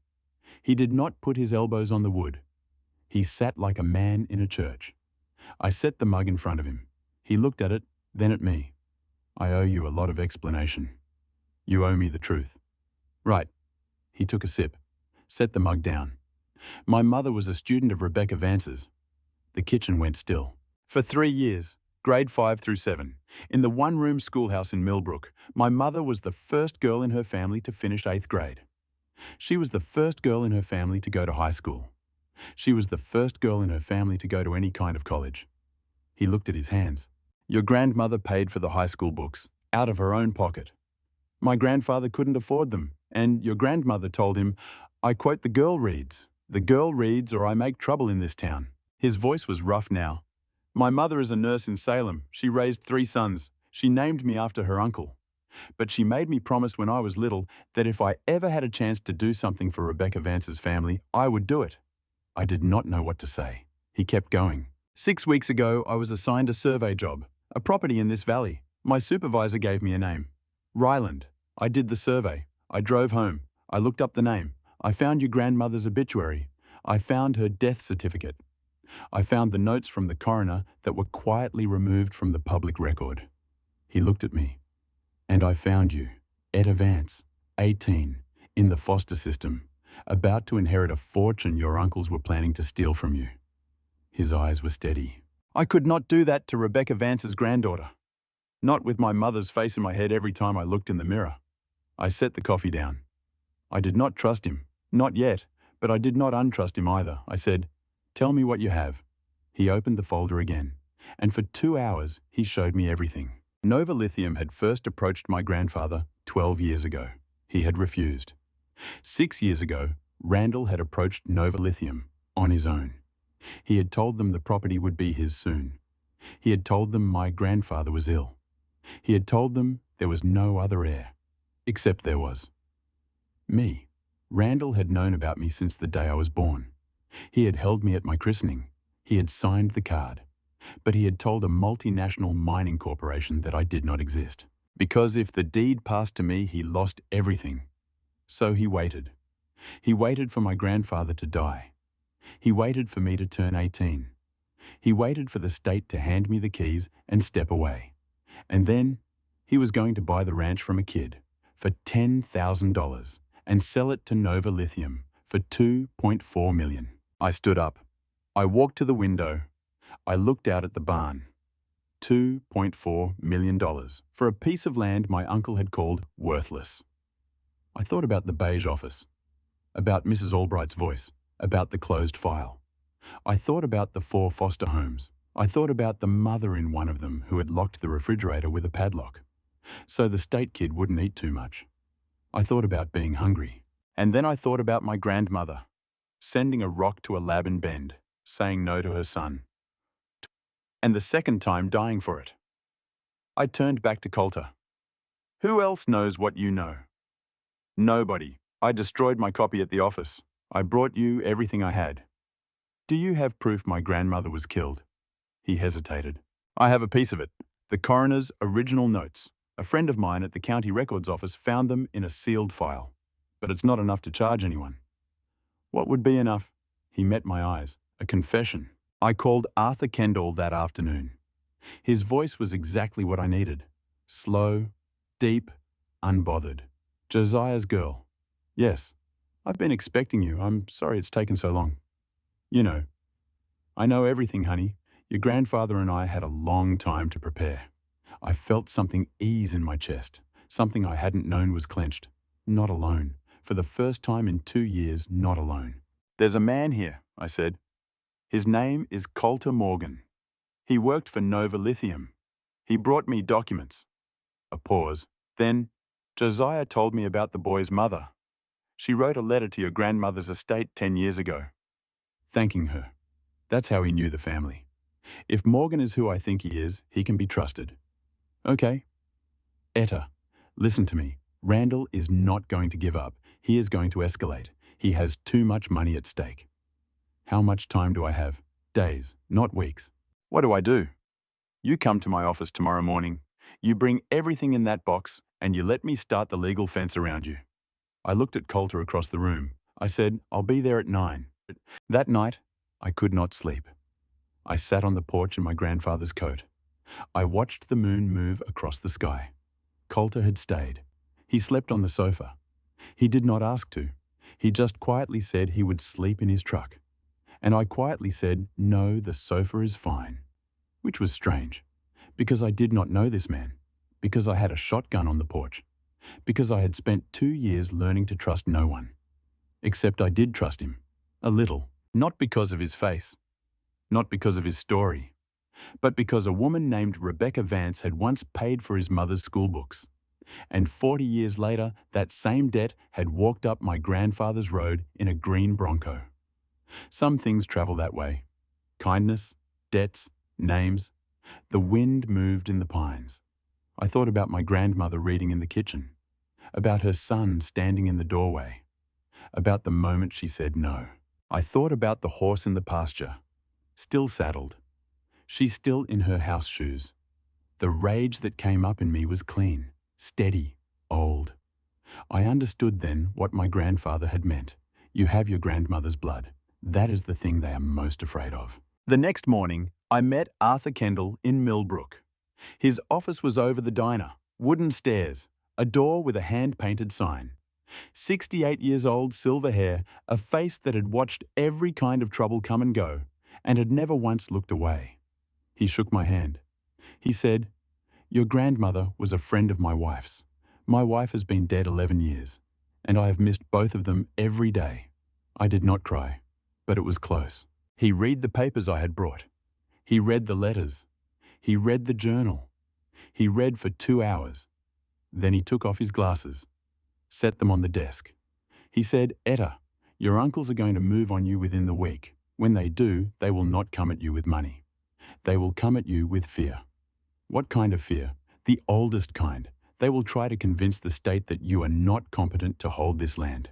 He did not put his elbows on the wood. He sat like a man in a church. I set the mug in front of him. He looked at it, then at me. I owe you a lot of explanation. You owe me the truth. Right. He took a sip, set the mug down. My mother was a student of Rebecca Vance's. The kitchen went still. For 3 years, grade 5 through 7, in the one-room schoolhouse in Millbrook, my mother was the first girl in her family to finish 8th grade. She was the first girl in her family to go to high school. She was the first girl in her family to go to any kind of college. He looked at his hands. Your grandmother paid for the high school books, out of her own pocket. My grandfather couldn't afford them, and your grandmother told him, I quote, the girl reads or I make trouble in this town. His voice was rough now. My mother is a nurse in Salem. She raised 3 sons. She named me after her uncle. But she made me promise when I was little that if I ever had a chance to do something for Rebecca Vance's family, I would do it. I did not know what to say. He kept going. 6 weeks ago, I was assigned a survey job, a property in this valley. My supervisor gave me a name. Ryland. I did the survey. I drove home. I looked up the name. I found your grandmother's obituary. I found her death certificate. I found the notes from the coroner that were quietly removed from the public record. He looked at me. And I found you, Etta Vance, 18, in the foster system, about to inherit a fortune your uncles were planning to steal from you. His eyes were steady. I could not do that to Rebecca Vance's granddaughter. Not with my mother's face in my head every time I looked in the mirror. I set the coffee down. I did not trust him, not yet, but I did not untrust him either. I said, "Tell me what you have." He opened the folder again, and for 2 hours he showed me everything. Nova Lithium had first approached my grandfather 12 years ago. He had refused. 6 years ago, Randall had approached Nova Lithium on his own. He had told them the property would be his soon. He had told them my grandfather was ill. He had told them there was no other heir, except there was me. Randall had known about me since the day I was born. He had held me at my christening. He had signed the card. But he had told a multinational mining corporation that I did not exist. Because if the deed passed to me, he lost everything. So he waited. He waited for my grandfather to die. He waited for me to turn 18. He waited for the state to hand me the keys and step away. And then he was going to buy the ranch from a kid for $10,000 and sell it to Nova Lithium for $2.4 million. I stood up. I walked to the window. I looked out at the barn. $2.4 million for a piece of land my uncle had called worthless. I thought about the beige office, about Mrs. Albright's voice, about the closed file. I thought about the 4 foster homes. I thought about the mother in one of them who had locked the refrigerator with a padlock, so the state kid wouldn't eat too much. I thought about being hungry. And then I thought about my grandmother, sending a rock to a lab in Bend, saying no to her son, and the second time dying for it. I turned back to Colter. Who else knows what you know? Nobody. I destroyed my copy at the office. I brought you everything I had. Do you have proof my grandmother was killed? He hesitated. I have a piece of it. The coroner's original notes. A friend of mine at the county records office found them in a sealed file. But it's not enough to charge anyone. What would be enough? He met my eyes. A confession. I called Arthur Kendall that afternoon. His voice was exactly what I needed. Slow, deep, unbothered. Josiah's girl. Yes, I've been expecting you. I'm sorry it's taken so long. You know. I know everything, honey. Your grandfather and I had a long time to prepare. I felt something ease in my chest. Something I hadn't known was clenched. Not alone. For the first time in 2 years, not alone. There's a man here, I said. His name is Colter Morgan. He worked for Nova Lithium. He brought me documents. A pause. Then, Josiah told me about the boy's mother. She wrote a letter to your grandmother's estate 10 years ago, thanking her. That's how he knew the family. If Morgan is who I think he is, he can be trusted. Okay. Etta, listen to me. Randall is not going to give up. He is going to escalate. He has too much money at stake. How much time do I have? Days, not weeks. What do I do? You come to my office tomorrow morning. You bring everything in that box, and you let me start the legal fence around you. I looked at Colter across the room. I said, I'll be there at 9. That night, I could not sleep. I sat on the porch in my grandfather's coat. I watched the moon move across the sky. Colter had stayed. He slept on the sofa. He did not ask to. He just quietly said he would sleep in his truck. And I quietly said, no, the sofa is fine. Which was strange, because I did not know this man, because I had a shotgun on the porch, because I had spent 2 years learning to trust no one. Except I did trust him, a little, not because of his face, not because of his story, but because a woman named Rebecca Vance had once paid for his mother's school books. And 40 years later, that same debt had walked up my grandfather's road in a green Bronco. Some things travel that way. Kindness, debts, names. The wind moved in the pines. I thought about my grandmother reading in the kitchen, about her son standing in the doorway, about the moment she said no. I thought about the horse in the pasture, still saddled. She's still in her house shoes. The rage that came up in me was clean, steady, old. I understood then what my grandfather had meant. You have your grandmother's blood. That is the thing they are most afraid of. The next morning, I met Arthur Kendall in Millbrook. His office was over the diner, wooden stairs, a door with a hand-painted sign. 68 years old, silver hair, a face that had watched every kind of trouble come and go, and had never once looked away. He shook my hand. He said, "Your grandmother was a friend of my wife's. My wife has been dead 11 years, and I have missed both of them every day." I did not cry, but it was close. He read the papers I had brought. He read the letters. He read the journal. He read for 2 hours. Then he took off his glasses, set them on the desk. He said, "Etta, your uncles are going to move on you within the week. When they do, they will not come at you with money. They will come at you with fear." "What kind of fear?" "The oldest kind. They will try to convince the state that you are not competent to hold this land."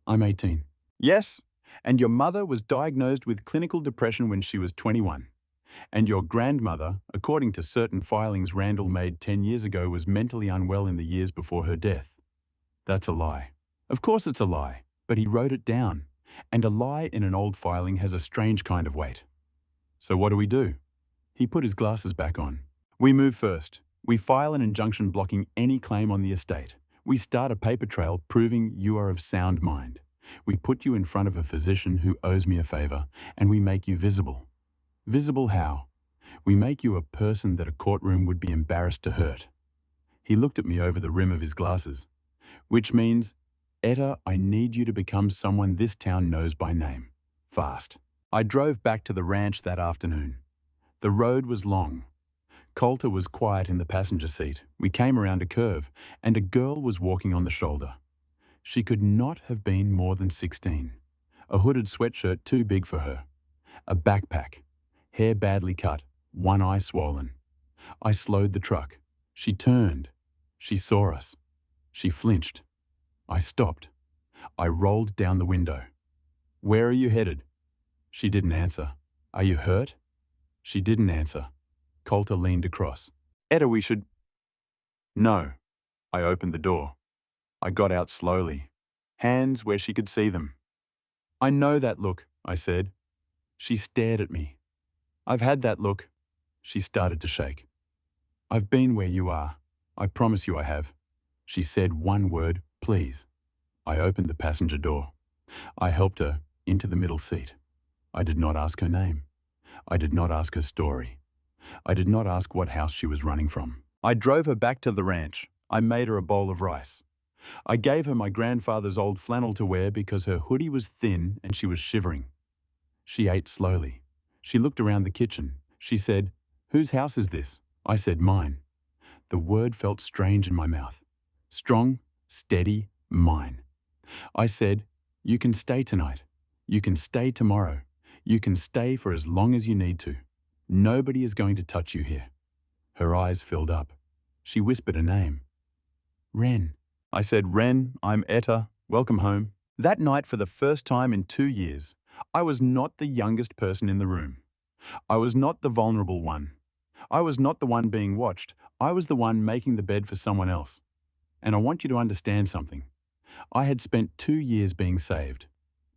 "I'm 18. "Yes, and your mother was diagnosed with clinical depression when she was 21. And your grandmother, according to certain filings Randall made 10 years ago, was mentally unwell in the years before her death." "That's a lie." "Of course it's a lie, but he wrote it down. And a lie in an old filing has a strange kind of weight." "So what do we do?" He put his glasses back on. "We move first. We file an injunction blocking any claim on the estate. We start a paper trail proving you are of sound mind. We put you in front of a physician who owes me a favor, and we make you visible." "Visible how?" "We make you a person that a courtroom would be embarrassed to hurt." He looked at me over the rim of his glasses. "Which means, Etta, I need you to become someone this town knows by name. Fast." I drove back to the ranch that afternoon. The road was long. Colter was quiet in the passenger seat. We came around a curve, and a girl was walking on the shoulder. She could not have been more than 16. A hooded sweatshirt too big for her. A backpack. Hair badly cut, one eye swollen. I slowed the truck. She turned. She saw us. She flinched. I stopped. I rolled down the window. "Where are you headed?" She didn't answer. "Are you hurt?" She didn't answer. Colter leaned across. "Etta, we should—" "No." I opened the door. I got out slowly, hands where she could see them. "I know that look," I said. She stared at me. "I've had that look." She started to shake. "I've been where you are. I promise you I have." She said one word, "Please." I opened the passenger door. I helped her into the middle seat. I did not ask her name. I did not ask her story. I did not ask what house she was running from. I drove her back to the ranch. I made her a bowl of rice. I gave her my grandfather's old flannel to wear because her hoodie was thin and she was shivering. She ate slowly. She looked around the kitchen. She said, "Whose house is this?" I said, "Mine." The word felt strange in my mouth. Strong, steady, mine. I said, "You can stay tonight. You can stay tomorrow. You can stay for as long as you need to. Nobody is going to touch you here." Her eyes filled up. She whispered a name. "Wren." I said, "Wren, I'm Etta. Welcome home." That night, for the first time in 2 years, I was not the youngest person in the room. I was not the vulnerable one. I was not the one being watched. I was the one making the bed for someone else. And I want you to understand something. I had spent 2 years being saved.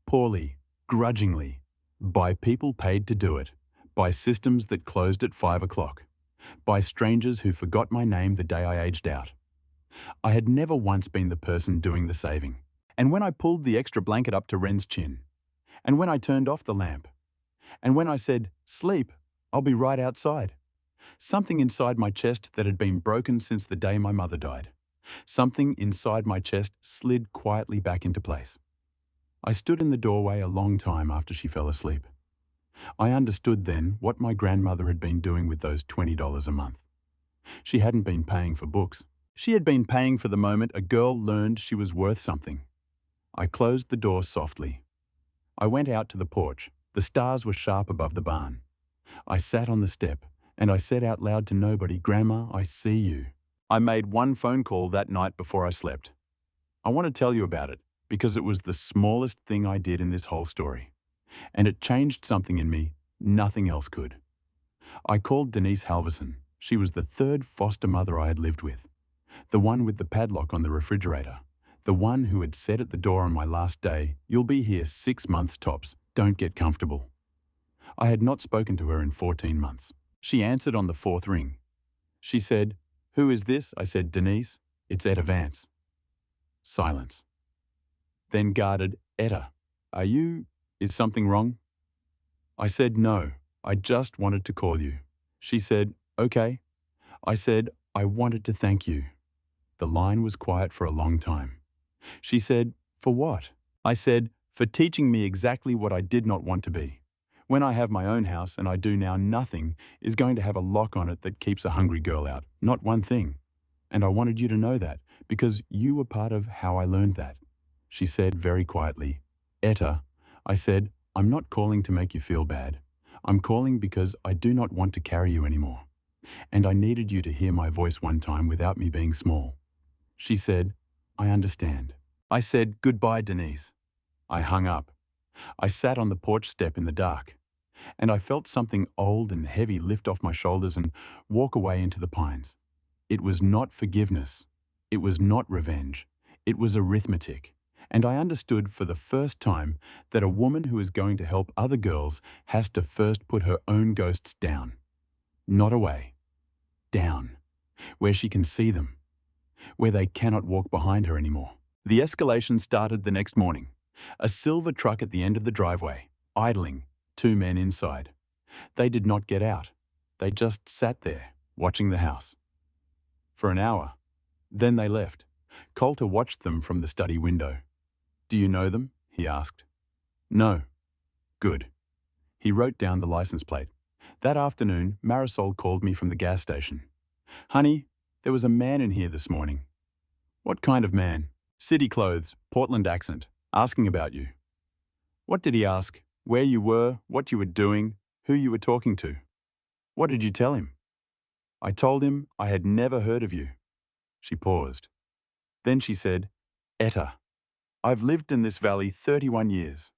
Poorly, grudgingly, by people paid to do it, by systems that closed at 5 o'clock, by strangers who forgot my name the day I aged out. I had never once been the person doing the saving. And when I pulled the extra blanket up to Wren's chin, and when I turned off the lamp, and when I said, "Sleep, I'll be right outside," something inside my chest that had been broken since the day my mother died, something inside my chest slid quietly back into place. I stood in the doorway a long time after she fell asleep. I understood then what my grandmother had been doing with those $20 a month. She hadn't been paying for books. She had been paying for the moment a girl learned she was worth something. I closed the door softly. I went out to the porch. The stars were sharp above the barn. I sat on the step, and I said out loud to nobody, "Grandma, I see you." I made one phone call that night before I slept. I want to tell you about it because it was the smallest thing I did in this whole story. And it changed something in me nothing else could. I called Denise Halverson. She was the third foster mother I had lived with. The one with the padlock on the refrigerator. The one who had said at the door on my last day, "You'll be here 6 months tops. Don't get comfortable." I had not spoken to her in 14 months. She answered on the fourth ring. She said, "Who is this?" I said, "Denise. It's Etta Vance." Silence. Then guarded, "Etta, is something wrong?" I said, "No, I just wanted to call you." She said, "Okay." I said, "I wanted to thank you." The line was quiet for a long time. She said, "For what?" I said, "For teaching me exactly what I did not want to be. When I have my own house, and I do now, nothing is going to have a lock on it that keeps a hungry girl out. Not one thing. And I wanted you to know that, because you were part of how I learned that." She said very quietly, "Etta," I said, "I'm not calling to make you feel bad. I'm calling because I do not want to carry you anymore. And I needed you to hear my voice one time without me being small." She said, "I understand." I said, "Goodbye, Denise." I hung up. I sat on the porch step in the dark, and I felt something old and heavy lift off my shoulders and walk away into the pines. It was not forgiveness. It was not revenge. It was arithmetic. And I understood for the first time that a woman who is going to help other girls has to first put her own ghosts down. Not away. Down. Where she can see them. Where they cannot walk behind her anymore. The escalation started the next morning. A silver truck at the end of the driveway, idling, 2 men inside. They did not get out. They just sat there, watching the house. For an hour. Then they left. Colter watched them from the study window. "Do you know them?" he asked. "No." "Good." He wrote down the license plate. That afternoon, Marisol called me from the gas station. "Honey, there was a man in here this morning." "What kind of man?" "City clothes, Portland accent, asking about you." "What did he ask? Where you were, what you were doing, who you were talking to?" "What did you tell him?" "I told him I had never heard of you." She paused. Then she said, "Etta, I've lived in this valley 31 years.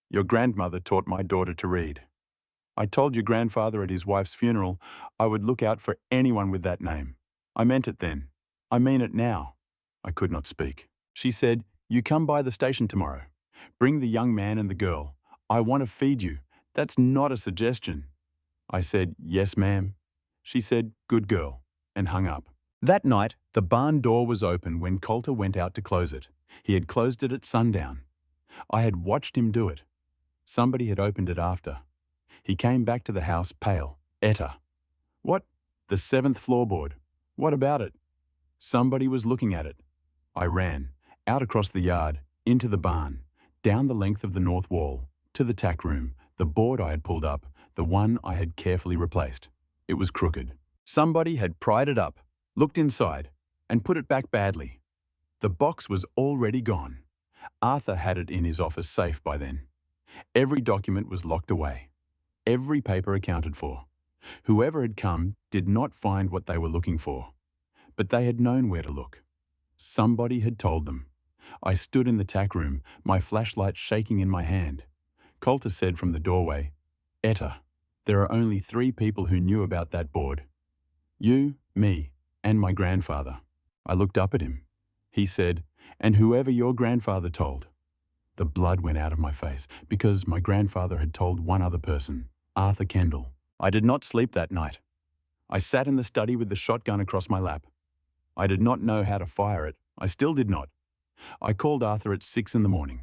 Your grandmother taught my daughter to read. I told your grandfather at his wife's funeral I would look out for anyone with that name. I meant it then. I mean it now." I could not speak. She said, "You come by the station tomorrow. Bring the young man and the girl. I want to feed you. That's not a suggestion." I said, "Yes, ma'am." She said, "Good girl," and hung up. That night, the barn door was open when Colter went out to close it. He had closed it at sundown. I had watched him do it. Somebody had opened it after. He came back to the house pale. "Etta." "What?" "The 7th floorboard." "What about it?" "Somebody was looking at it." I ran, out across the yard, into the barn, down the length of the north wall, to the tack room, the board I had pulled up, the one I had carefully replaced. It was crooked. Somebody had pried it up, looked inside, and put it back badly. The box was already gone. Arthur had it in his office safe by then. Every document was locked away. Every paper accounted for. Whoever had come did not find what they were looking for. But they had known where to look. Somebody had told them. I stood in the tack room, my flashlight shaking in my hand. Colter said from the doorway, "Etta, there are only 3 people who knew about that board. You, me, and my grandfather." I looked up at him. He said, "And whoever your grandfather told." The blood went out of my face because my grandfather had told one other person, Arthur Kendall. I did not sleep that night. I sat in the study with the shotgun across my lap. I did not know how to fire it. I still did not. I called Arthur at 6 in the morning.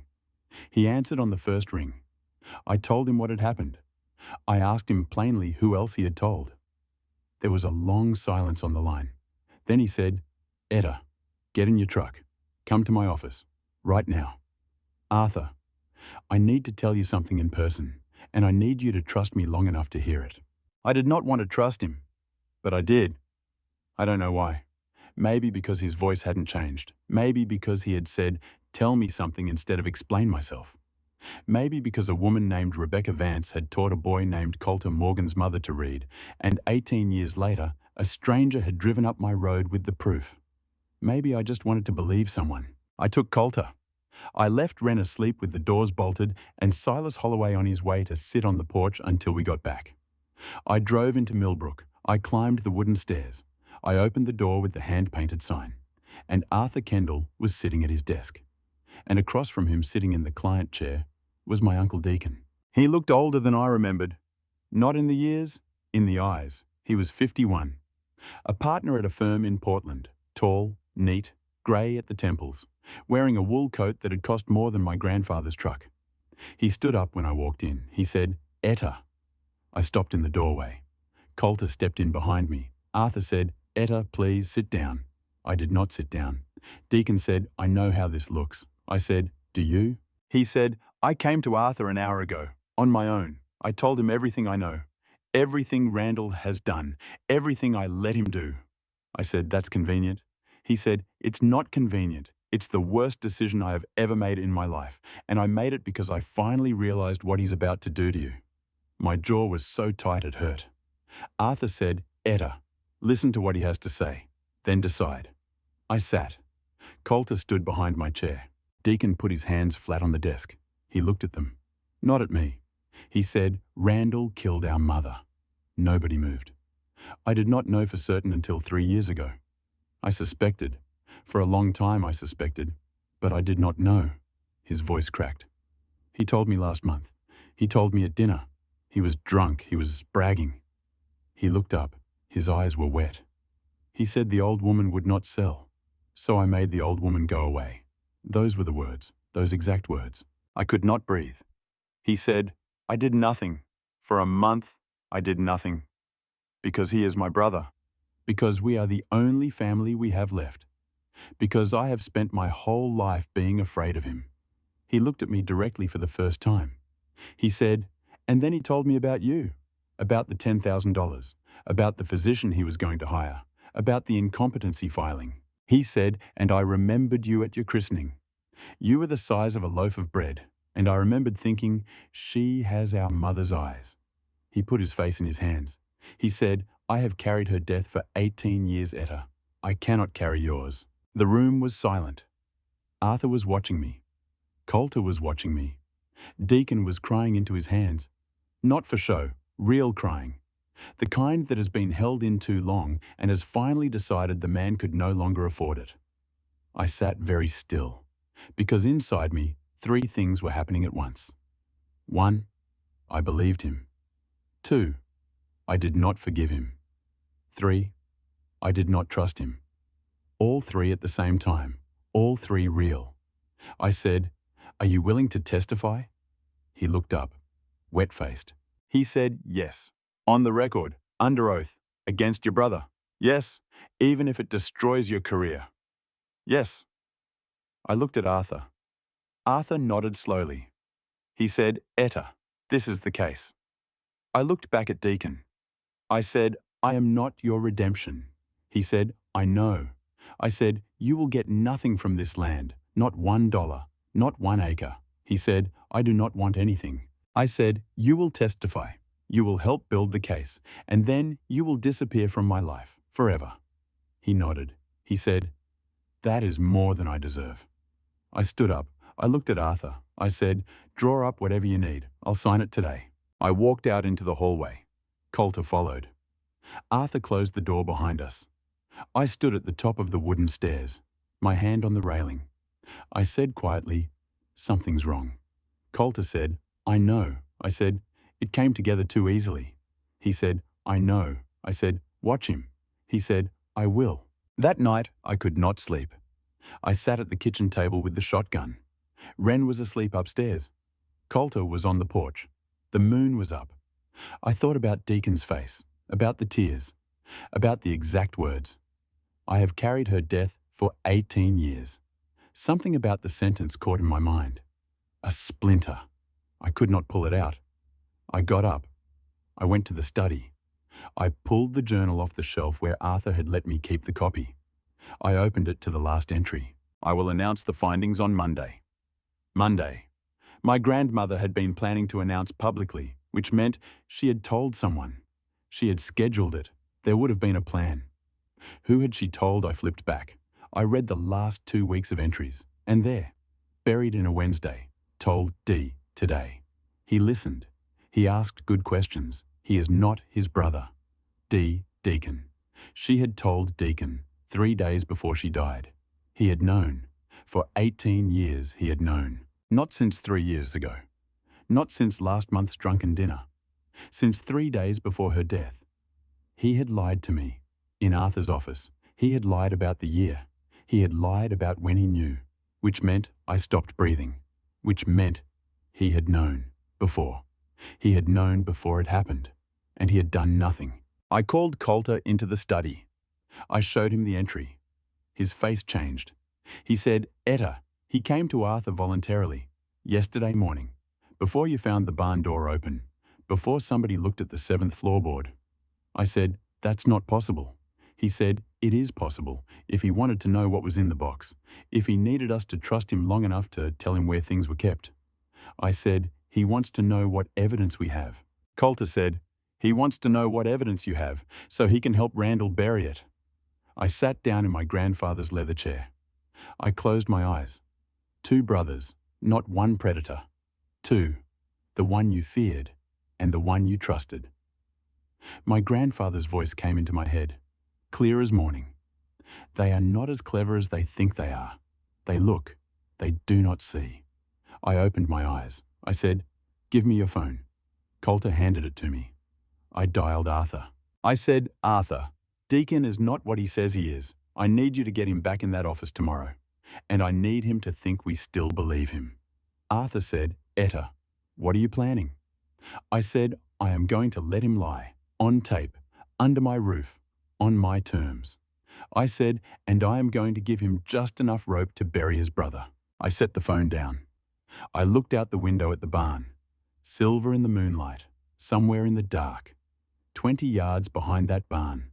He answered on the first ring. I told him what had happened. I asked him plainly who else he had told. There was a long silence on the line. Then he said, "Etta, get in your truck. Come to my office. Right now. Arthur, I need to tell you something in person, and I need you to trust me long enough to hear it." I did not want to trust him, but I did. I don't know why. Maybe because his voice hadn't changed. Maybe because he had said, "Tell me something instead of explain myself." Maybe because a woman named Rebecca Vance had taught a boy named Colter Morgan's mother to read, and 18 years later, a stranger had driven up my road with the proof. Maybe I just wanted to believe someone. I took Colter. I left Wren asleep with the doors bolted and Silas Holloway on his way to sit on the porch until we got back. I drove into Millbrook. I climbed the wooden stairs. I opened the door with the hand-painted sign, and Arthur Kendall was sitting at his desk. And across from him, sitting in the client chair, was my Uncle Deacon. He looked older than I remembered. Not in the years, in the eyes. He was 51. A partner at a firm in Portland, tall, neat, grey at the temples, wearing a wool coat that had cost more than my grandfather's truck. He stood up when I walked in. He said, "Etta." I stopped in the doorway. Colter stepped in behind me. Arthur said, "Etta, please sit down." I did not sit down. Deacon said, "I know how this looks." I said, "Do you?" He said, "I came to Arthur an hour ago, on my own. I told him everything I know. Everything Randall has done. Everything I let him do." I said, "That's convenient." He said, "It's not convenient. It's the worst decision I have ever made in my life, and I made it because I finally realized what he's about to do to you." My jaw was so tight it hurt. Arthur said, "Etta, listen to what he has to say, then decide." I sat. Colter stood behind my chair. Deacon put his hands flat on the desk. He looked at them, not at me. He said, "Randall killed our mother." Nobody moved. I did not know for certain until 3 years ago. I suspected. For a long time I suspected, but I did not know. His voice cracked. "He told me last month. He told me at dinner. He was drunk. He was bragging." He looked up. His eyes were wet. "He said the old woman would not sell. So I made the old woman go away." Those were the words, those exact words. I could not breathe. He said, "I did nothing. For a month, I did nothing. Because he is my brother. Because we are the only family we have left. Because I have spent my whole life being afraid of him." He looked at me directly for the first time. He said, "And then he told me about you, about the $10,000, about the physician he was going to hire, about the incompetency filing. He said, and I remembered you at your christening. You were the size of a loaf of bread, and I remembered thinking, she has our mother's eyes." He put his face in his hands. He said, "I have carried her death for 18 years, Etta. I cannot carry yours." The room was silent. Arthur was watching me. Colter was watching me. Deacon was crying into his hands. Not for show, real crying. The kind that has been held in too long and has finally decided the man could no longer afford it. I sat very still, because inside me, 3 things were happening at once. 1, I believed him. 2, I did not forgive him. 3, I did not trust him. All 3 at the same time, all 3 real. I said, "Are you willing to testify?" He looked up, wet-faced. He said, "Yes. On the record, under oath, against your brother. Yes, even if it destroys your career. Yes." I looked at Arthur. Arthur nodded slowly. He said, "Etta, this is the case." I looked back at Deacon. I said, "I am not your redemption." He said, "I know." I said, "You will get nothing from this land, not $1, not 1 acre." He said, "I do not want anything." I said, "You will testify. You will help build the case, and then you will disappear from my life, forever." He nodded. He said, "That is more than I deserve." I stood up. I looked at Arthur. I said, "Draw up whatever you need. I'll sign it today." I walked out into the hallway. Colter followed. Arthur closed the door behind us. I stood at the top of the wooden stairs, my hand on the railing. I said quietly, "Something's wrong." Colter said, "I know." I said, "It came together too easily." He said, "I know." I said, "Watch him." He said, "I will." That night, I could not sleep. I sat at the kitchen table with the shotgun. Wren was asleep upstairs. Colter was on the porch. The moon was up. I thought about Deacon's face, about the tears, about the exact words. "I have carried her death for 18 years. Something about the sentence caught in my mind. A splinter. I could not pull it out. I got up. I went to the study. I pulled the journal off the shelf where Arthur had let me keep the copy. I opened it to the last entry. "I will announce the findings on Monday." Monday. My grandmother had been planning to announce publicly, which meant she had told someone. She had scheduled it. There would have been a plan. Who had she told? I flipped back. I read the last 2 weeks of entries, and there, buried in a Wednesday, told D today. He listened. He asked good questions. He is not his brother. D. Deacon. She had told Deacon 3 days before she died. He had known. For 18 years he had known. Not since 3 years ago. Not since last month's drunken dinner. Since 3 days before her death. He had lied to me. In Arthur's office, he had lied about the year. He had lied about when he knew, which meant I stopped breathing, which meant he had known before. He had known before it happened, and he had done nothing. I called Colter into the study. I showed him the entry. His face changed. He said, "Etta, he came to Arthur voluntarily, yesterday morning, before you found the barn door open, before somebody looked at the 7th floorboard." I said, "That's not possible." He said, "It is possible, if he wanted to know what was in the box, if he needed us to trust him long enough to tell him where things were kept." I said, "He wants to know what evidence we have." Colter said, "He wants to know what evidence you have, so he can help Randall bury it." I sat down in my grandfather's leather chair. I closed my eyes. 2 brothers, not one predator. 2, the one you feared and the one you trusted. My grandfather's voice came into my head, clear as morning. "They are not as clever as they think they are. They look, they do not see." I opened my eyes. I said, "Give me your phone." Colter handed it to me. I dialed Arthur. I said, "Arthur, Deacon is not what he says he is. I need you to get him back in that office tomorrow. And I need him to think we still believe him." Arthur said, "Etta, what are you planning?" I said, "I am going to let him lie, on tape, under my roof, on my terms." I said, "And I am going to give him just enough rope to bury his brother." I set the phone down. I looked out the window at the barn. Silver in the moonlight, somewhere in the dark. 20 yards behind that barn.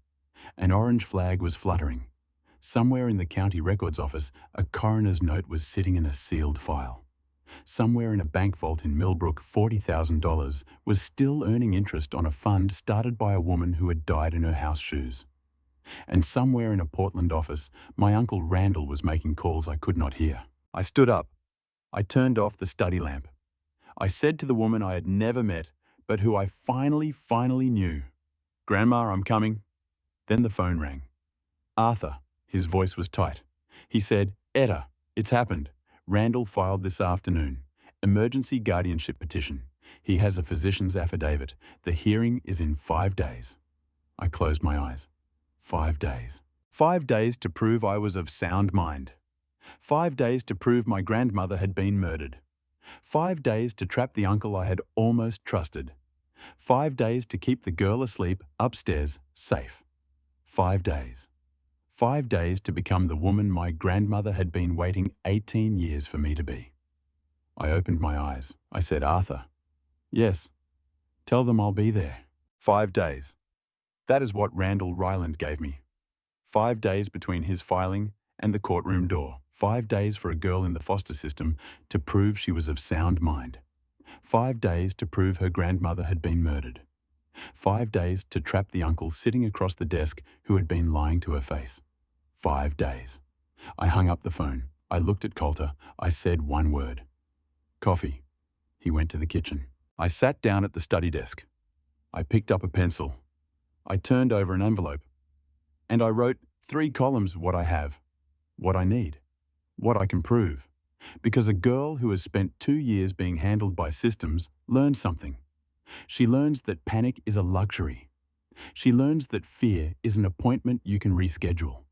An orange flag was fluttering. Somewhere in the county records office, a coroner's note was sitting in a sealed file. Somewhere in a bank vault in Millbrook, $40,000 was still earning interest on a fund started by a woman who had died in her house shoes. And somewhere in a Portland office, my uncle Randall was making calls I could not hear. I stood up. I turned off the study lamp. I said to the woman I had never met, but who I finally knew, "Grandma, I'm coming." Then the phone rang. Arthur, his voice was tight. He said, "Etta, it's happened. Randall filed this afternoon. Emergency guardianship petition. He has a physician's affidavit. The hearing is in 5 days." I closed my eyes. 5 days. 5 days to prove I was of sound mind. 5 days to prove my grandmother had been murdered. 5 days to trap the uncle I had almost trusted. 5 days to keep the girl asleep upstairs, safe. 5 days. 5 days to become the woman my grandmother had been waiting 18 years for me to be. I opened my eyes. I said, "Arthur." "Yes." "Tell them I'll be there." 5 days. That is what Randall Ryland gave me. 5 days between his filing and the courtroom door. 5 days for a girl in the foster system to prove she was of sound mind. 5 days to prove her grandmother had been murdered. 5 days to trap the uncle sitting across the desk who had been lying to her face. 5 days. I hung up the phone. I looked at Colter. I said one word. "Coffee." He went to the kitchen. I sat down at the study desk. I picked up a pencil. I turned over an envelope. And I wrote 3 columns what I have, what I need, what I can prove. Because a girl who has spent 2 years being handled by systems learns something. She learns that panic is a luxury. She learns that fear is an appointment you can reschedule.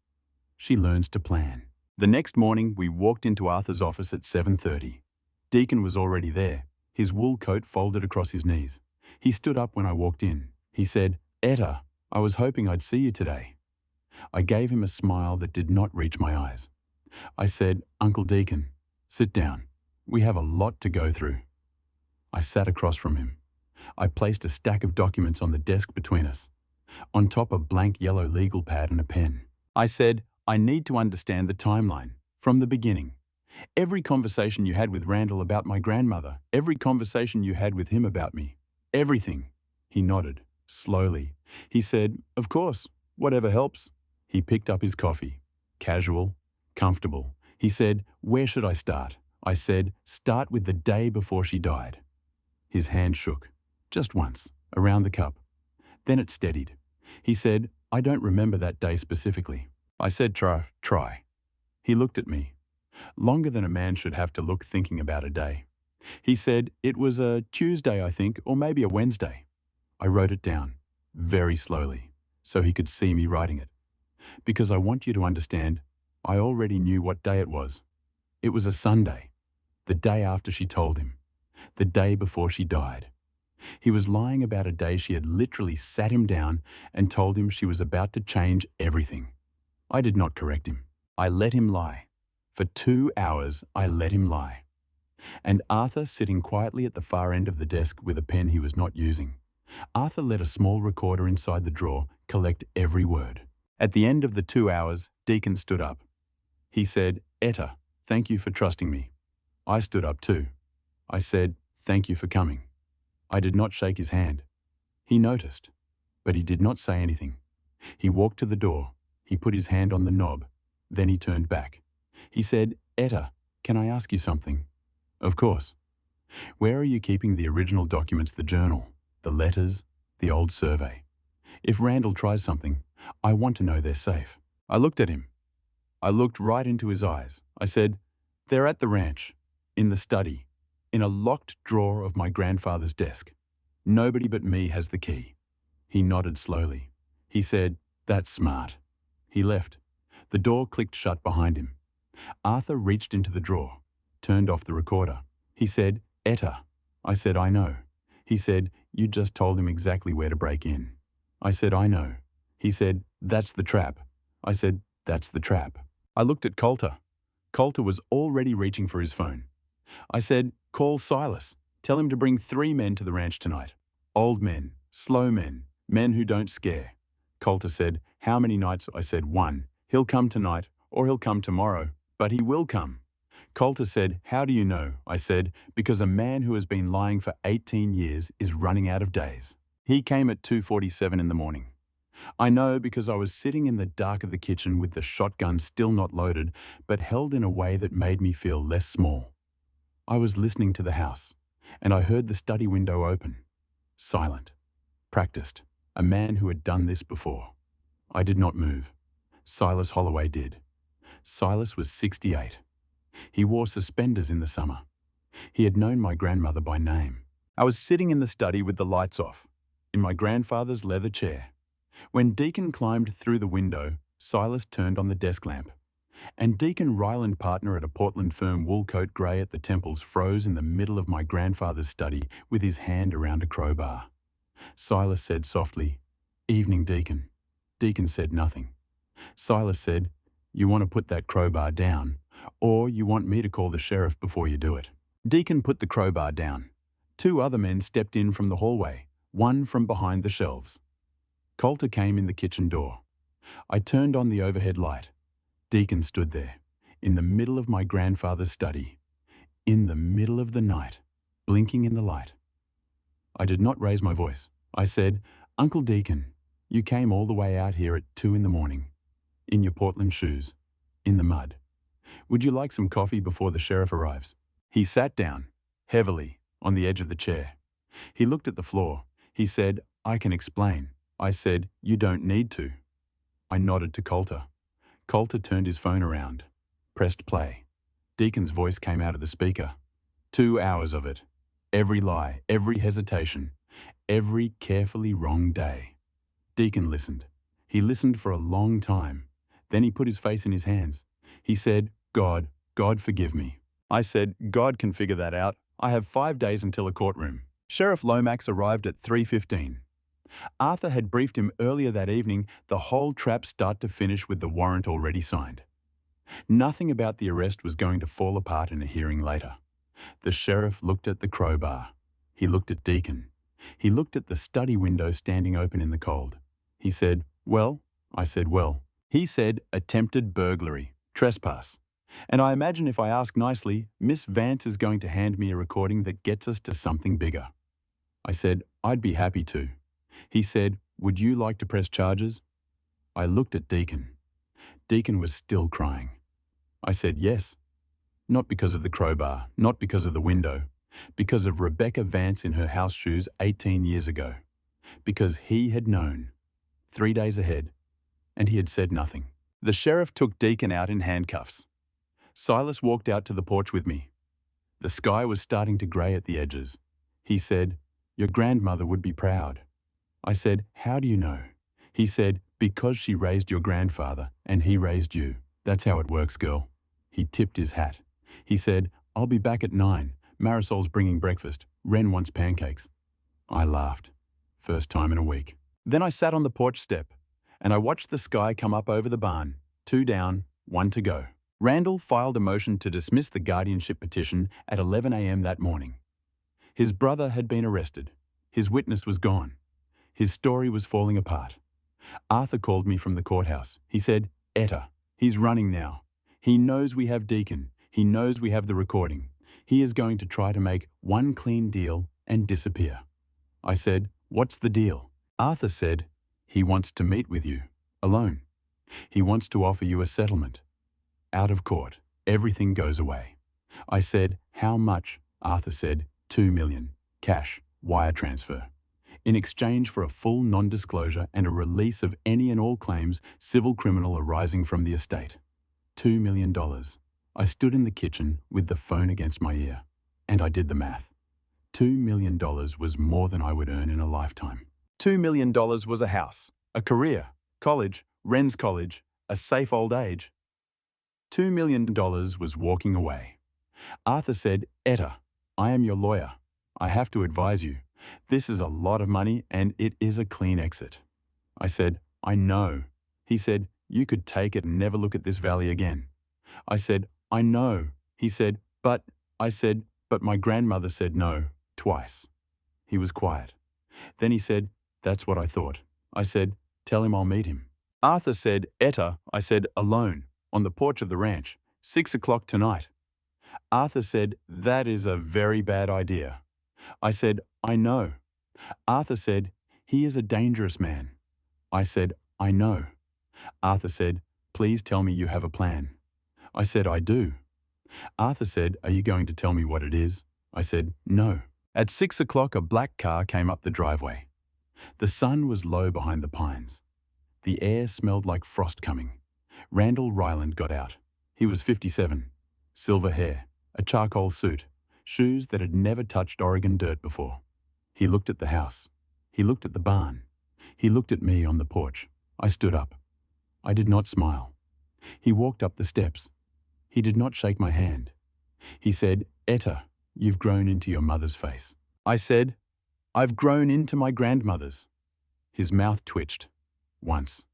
She learns to plan. The next morning, we walked into Arthur's office at 7:30. Deacon was already there, his wool coat folded across his knees. He stood up when I walked in. He said, "Etta, I was hoping I'd see you today." I gave him a smile that did not reach my eyes. I said, "Uncle Deacon, sit down. We have a lot to go through." I sat across from him. I placed a stack of documents on the desk between us. On top a blank yellow legal pad and a pen. I said, "I need to understand the timeline, from the beginning. Every conversation you had with Randall about my grandmother, every conversation you had with him about me, everything." He nodded, slowly. He said, "Of course, whatever helps." He picked up his coffee. Casual, comfortable. He said, "Where should I start?" I said, "Start with the day before she died." His hand shook, just once, around the cup. Then it steadied. He said, "I don't remember that day specifically." I said, Try. He looked at me. Longer than a man should have to look thinking about a day. He said, "It was a Tuesday, I think, or maybe a Wednesday." I wrote it down, very slowly, so he could see me writing it. Because I want you to understand, I already knew what day it was. It was a Sunday, the day after she told him, the day before she died. He was lying about a day she had literally sat him down and told him she was about to change everything. I did not correct him. I let him lie. For 2 hours, I let him lie. And Arthur, sitting quietly at the far end of the desk with a pen he was not using, Arthur let a small recorder inside the drawer collect every word. At the end of the 2 hours, Deacon stood up. He said, "Etta, thank you for trusting me." I stood up too. I said, "Thank you for coming." I did not shake his hand. He noticed, but he did not say anything. He walked to the door. He put his hand on the knob. Then he turned back. He said, "Etta, can I ask you something?" "Of course." "Where are you keeping the original documents, the journal, the letters, the old survey? If Randall tries something, I want to know they're safe." I looked at him. I looked right into his eyes. I said, "They're at the ranch, in the study, in a locked drawer of my grandfather's desk. Nobody but me has the key." He nodded slowly. He said, "That's smart." He left. The door clicked shut behind him. Arthur reached into the drawer, turned off the recorder. He said, "Etta." I said, "I know." He said, "You just told him exactly where to break in." I said, "I know." He said, "That's the trap." I said, "That's the trap." I looked at Colter. Colter was already reaching for his phone. I said, "Call Silas. Tell him to bring 3 men to the ranch tonight. Old men, slow men, men who don't scare." Colter said, "How many nights?" I said, 1. "He'll come tonight, or he'll come tomorrow, but he will come." Colter said, "How do you know?" I said, "Because a man who has been lying for 18 years is running out of days." He came at 2:47 in the morning. I know because I was sitting in the dark of the kitchen with the shotgun still not loaded, but held in a way that made me feel less small. I was listening to the house, and I heard the study window open. Silent. Practiced. A man who had done this before. I did not move. Silas Holloway did. Silas was 68. He wore suspenders in the summer. He had known my grandmother by name. I was sitting in the study with the lights off, in my grandfather's leather chair. When Deacon climbed through the window, Silas turned on the desk lamp. And Deacon Ryland, partner at a Portland firm, wool coat grey at the temples, froze in the middle of my grandfather's study with his hand around a crowbar. Silas said softly, "Evening, Deacon." Deacon said nothing. Silas said, "You want to put that crowbar down, or you want me to call the sheriff before you do it?" Deacon put the crowbar down. 2 other men stepped in from the hallway, one from behind the shelves. Colter came in the kitchen door. I turned on the overhead light. Deacon stood there, in the middle of my grandfather's study, in the middle of the night, blinking in the light. I did not raise my voice. I said, "Uncle Deacon, you came all the way out here at 2 in the morning, in your Portland shoes, in the mud. Would you like some coffee before the sheriff arrives?" He sat down, heavily, on the edge of the chair. He looked at the floor. He said, "I can explain." I said, "You don't need to." I nodded to Colter. Colter turned his phone around, pressed play. Deacon's voice came out of the speaker. 2 hours of it. Every lie, every hesitation, every carefully wrong day. Deacon listened. He listened for a long time. Then he put his face in his hands. He said, God forgive me." I said, "God can figure that out. I have 5 days until a courtroom." Sheriff Lomax arrived at 3:15. Arthur had briefed him earlier that evening, the whole trap start to finish with the warrant already signed. Nothing about the arrest was going to fall apart in a hearing later. The sheriff looked at the crowbar. He looked at Deacon. He looked at the study window standing open in the cold. He said, "Well?" I said, "Well." He said, "Attempted burglary, trespass. And I imagine if I ask nicely, Miss Vance is going to hand me a recording that gets us to something bigger." I said, "I'd be happy to." He said, "Would you like to press charges?" I looked at Deacon. Deacon was still crying. I said, "Yes." Not because of the crowbar, not because of the window, because of Rebecca Vance in her house shoes 18 years ago. Because he had known, 3 days ahead, and he had said nothing. The sheriff took Deacon out in handcuffs. Silas walked out to the porch with me. The sky was starting to grey at the edges. He said, "Your grandmother would be proud." I said, how do you know? He said, because she raised your grandfather and he raised you. That's how it works, girl. He tipped his hat. He said, I'll be back at 9. Marisol's bringing breakfast. Wren wants pancakes. I laughed. First time in a week. Then I sat on the porch step and I watched the sky come up over the barn. 2 down, 1 to go. Randall filed a motion to dismiss the guardianship petition at 11 a.m. that morning. His brother had been arrested. His witness was gone. His story was falling apart. Arthur called me from the courthouse. He said, Etta, he's running now. He knows we have Deacon. He knows we have the recording. He is going to try to make one clean deal and disappear. I said, what's the deal? Arthur said, he wants to meet with you, alone. He wants to offer you a settlement. Out of court, everything goes away. I said, how much? Arthur said, 2 million, cash, wire transfer. In exchange for a full non-disclosure and a release of any and all claims, civil criminal arising from the estate. $2 million. I stood in the kitchen with the phone against my ear, and I did the math. $2 million was more than I would earn in a lifetime. $2 million was a house, a career, college, Wren's college, a safe old age. $2 million was walking away. Arthur said, Etta, I am your lawyer. I have to advise you. This is a lot of money and it is a clean exit. I said, I know. He said, you could take it and never look at this valley again. I said, I know. He said, but, I said, but my grandmother said no, twice. He was quiet. Then he said, that's what I thought. I said, tell him I'll meet him. Arthur said, Etta, I said, alone, on the porch of the ranch, 6 o'clock tonight. Arthur said, that is a very bad idea. I said, I know. Arthur said, he is a dangerous man. I said, I know. Arthur said, please tell me you have a plan. I said, I do. Arthur said, are you going to tell me what it is? I said, no. At 6 o'clock, a black car came up the driveway. The sun was low behind the pines. The air smelled like frost coming. Randall Ryland got out. He was 57. Silver hair, a charcoal suit, shoes that had never touched Oregon dirt before. He looked at the house. He looked at the barn. He looked at me on the porch. I stood up. I did not smile. He walked up the steps. He did not shake my hand. He said, Etta, you've grown into your mother's face. I said, I've grown into my grandmother's. His mouth twitched. Once.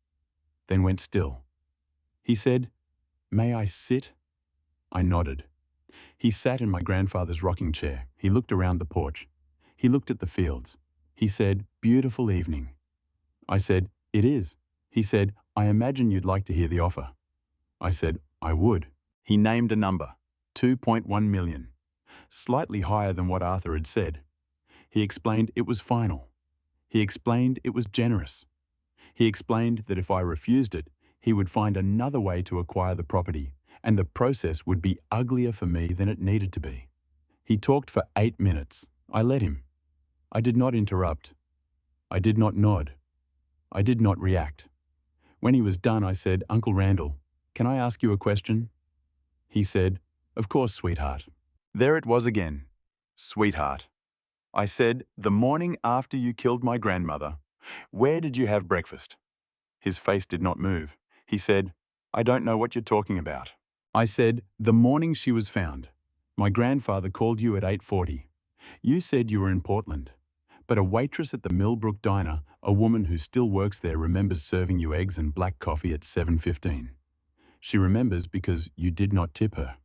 Then went still. He said, may I sit? I nodded. He sat in my grandfather's rocking chair. He looked around the porch. He looked at the fields. He said, beautiful evening. I said, it is. He said, I imagine you'd like to hear the offer. I said, I would. He named a number, 2.1 million, slightly higher than what Arthur had said. He explained it was final. He explained it was generous. He explained that if I refused it, he would find another way to acquire the property, and the process would be uglier for me than it needed to be. He talked for 8 minutes. I let him. I did not interrupt. I did not nod. I did not react. When he was done, I said, Uncle Randall, can I ask you a question? He said, of course, sweetheart. There it was again. Sweetheart. I said, the morning after you killed my grandmother, where did you have breakfast? His face did not move. He said, I don't know what you're talking about. I said, the morning she was found. My grandfather called you at 8:40. You said you were in Portland. But a waitress at the Millbrook diner, a woman who still works there, remembers serving you eggs and black coffee at 7:15. She remembers because you did not tip her.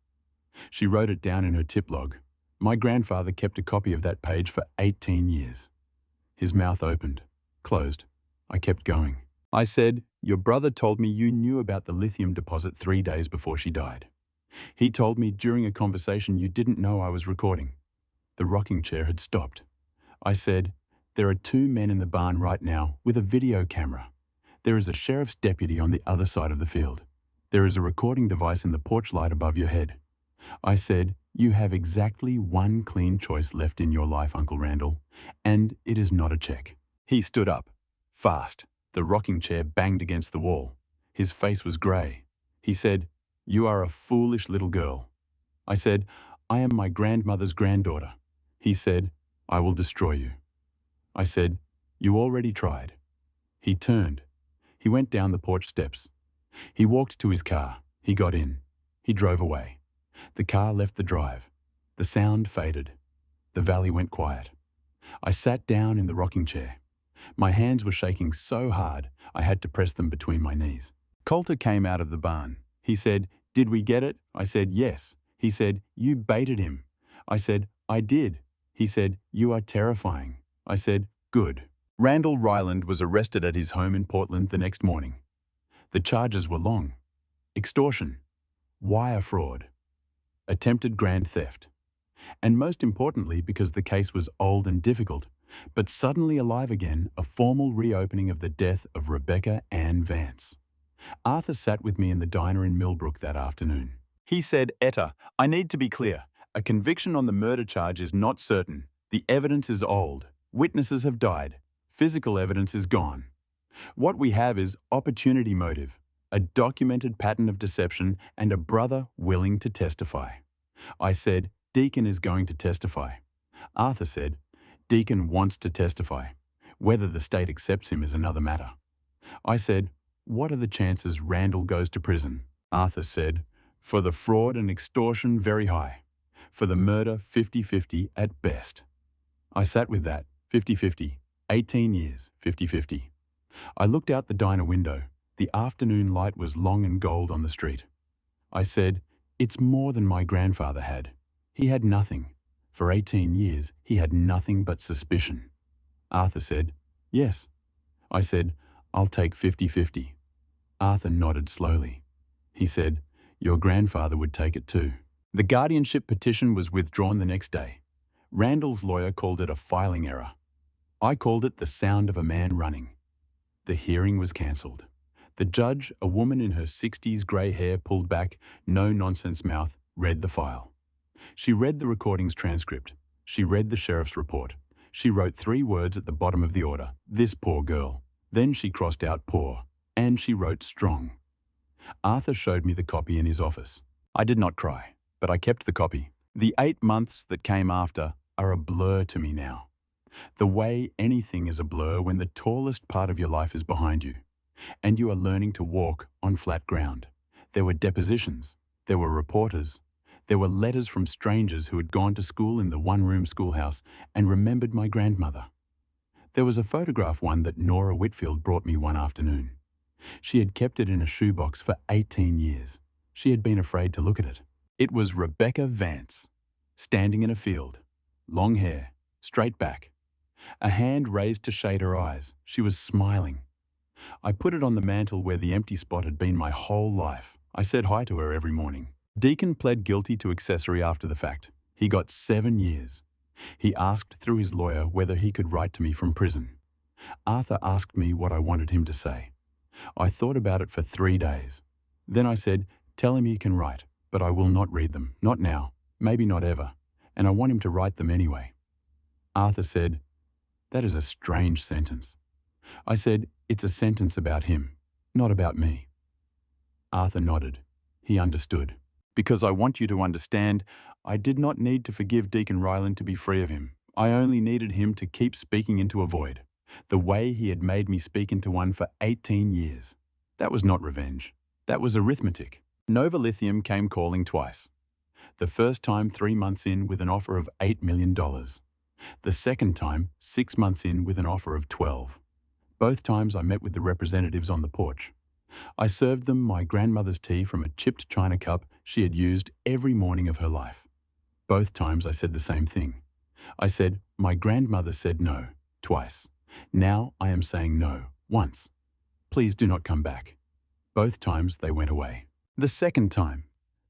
She wrote it down in her tip log. My grandfather kept a copy of that page for 18 years. His mouth opened, closed. I kept going. I said, your brother told me you knew about the lithium deposit 3 days before she died. He told me during a conversation you didn't know I was recording. The rocking chair had stopped. I said, there are 2 men in the barn right now with a video camera. There is a sheriff's deputy on the other side of the field. There is a recording device in the porch light above your head. I said, you have exactly one clean choice left in your life, Uncle Randall, and it is not a check. He stood up, fast. The rocking chair banged against the wall. His face was grey. He said, you are a foolish little girl. I said, I am my grandmother's granddaughter. He said, I will destroy you. I said, You already tried. He turned. He went down the porch steps. He walked to his car. He got in. He drove away. The car left the drive. The sound faded. The valley went quiet. I sat down in the rocking chair. My hands were shaking so hard I had to press them between my knees. Colter came out of the barn. He said, "Did we get it?" I said, "Yes." He said, "You baited him." I said, "I did." He said, "You are terrifying." I said, "Good." Randall Ryland was arrested at his home in Portland the next morning. The charges were long: extortion, wire fraud, attempted grand theft, and most importantly, because the case was old and difficult, but suddenly alive again, a formal reopening of the death of Rebecca Ann Vance. Arthur sat with me in the diner in Millbrook that afternoon. He said, "Etta, I need to be clear. A conviction on the murder charge is not certain. The evidence is old. Witnesses have died. Physical evidence is gone. What we have is opportunity motive, a documented pattern of deception, and a brother willing to testify." I said, "Deacon is going to testify." Arthur said, "Deacon wants to testify. Whether the state accepts him is another matter." I said, "What are the chances Randall goes to prison?" Arthur said, "For the fraud and extortion, very high. For the murder, 50-50 at best." I sat with that, 50-50, 18 years, 50-50. I looked out the diner window. The afternoon light was long and gold on the street. I said, "It's more than my grandfather had. He had nothing. For 18 years, he had nothing but suspicion." Arthur said, "Yes." I said, "I'll take 50-50. Arthur nodded slowly. He said, "Your grandfather would take it too." The guardianship petition was withdrawn the next day. Randall's lawyer called it a filing error. I called it the sound of a man running. The hearing was cancelled. The judge, a woman in her 60s, grey hair pulled back, no-nonsense mouth, read the file. She read the recording's transcript. She read the sheriff's report. She wrote 3 words at the bottom of the order: "This poor girl." Then she crossed out "poor," and she wrote "strong." Arthur showed me the copy in his office. I did not cry, but I kept the copy. The 8 months that came after are a blur to me now. The way anything is a blur when the tallest part of your life is behind you, and you are learning to walk on flat ground. There were depositions. There were reporters. There were letters from strangers who had gone to school in the one-room schoolhouse and remembered my grandmother. There was a photograph one that Nora Whitfield brought me one afternoon. She had kept it in a shoebox for 18 years. She had been afraid to look at it. It was Rebecca Vance, standing in a field, long hair, straight back, a hand raised to shade her eyes. She was smiling. I put it on the mantel where the empty spot had been my whole life. I said hi to her every morning. Deacon pled guilty to accessory after the fact. He got 7 years. He asked through his lawyer whether he could write to me from prison. Arthur asked me what I wanted him to say. I thought about it for 3 days. Then I said, "Tell him he can write, but I will not read them. Not now, maybe not ever. And I want him to write them anyway." Arthur said, "That is a strange sentence." I said, "It's a sentence about him, not about me." Arthur nodded. He understood. "Because I want you to understand, I did not need to forgive Deacon Ryland to be free of him. I only needed him to keep speaking into a void, the way he had made me speak into one for 18 years. That was not revenge. That was arithmetic." Nova Lithium came calling twice. The first time 3 months in with an offer of $8 million. The second time 6 months in with an offer of 12. Both times I met with the representatives on the porch. I served them my grandmother's tea from a chipped china cup she had used every morning of her life. Both times I said the same thing. I said, "My grandmother said no," twice. Now I am saying no, once. Please do not come back. Both times they went away. The second time,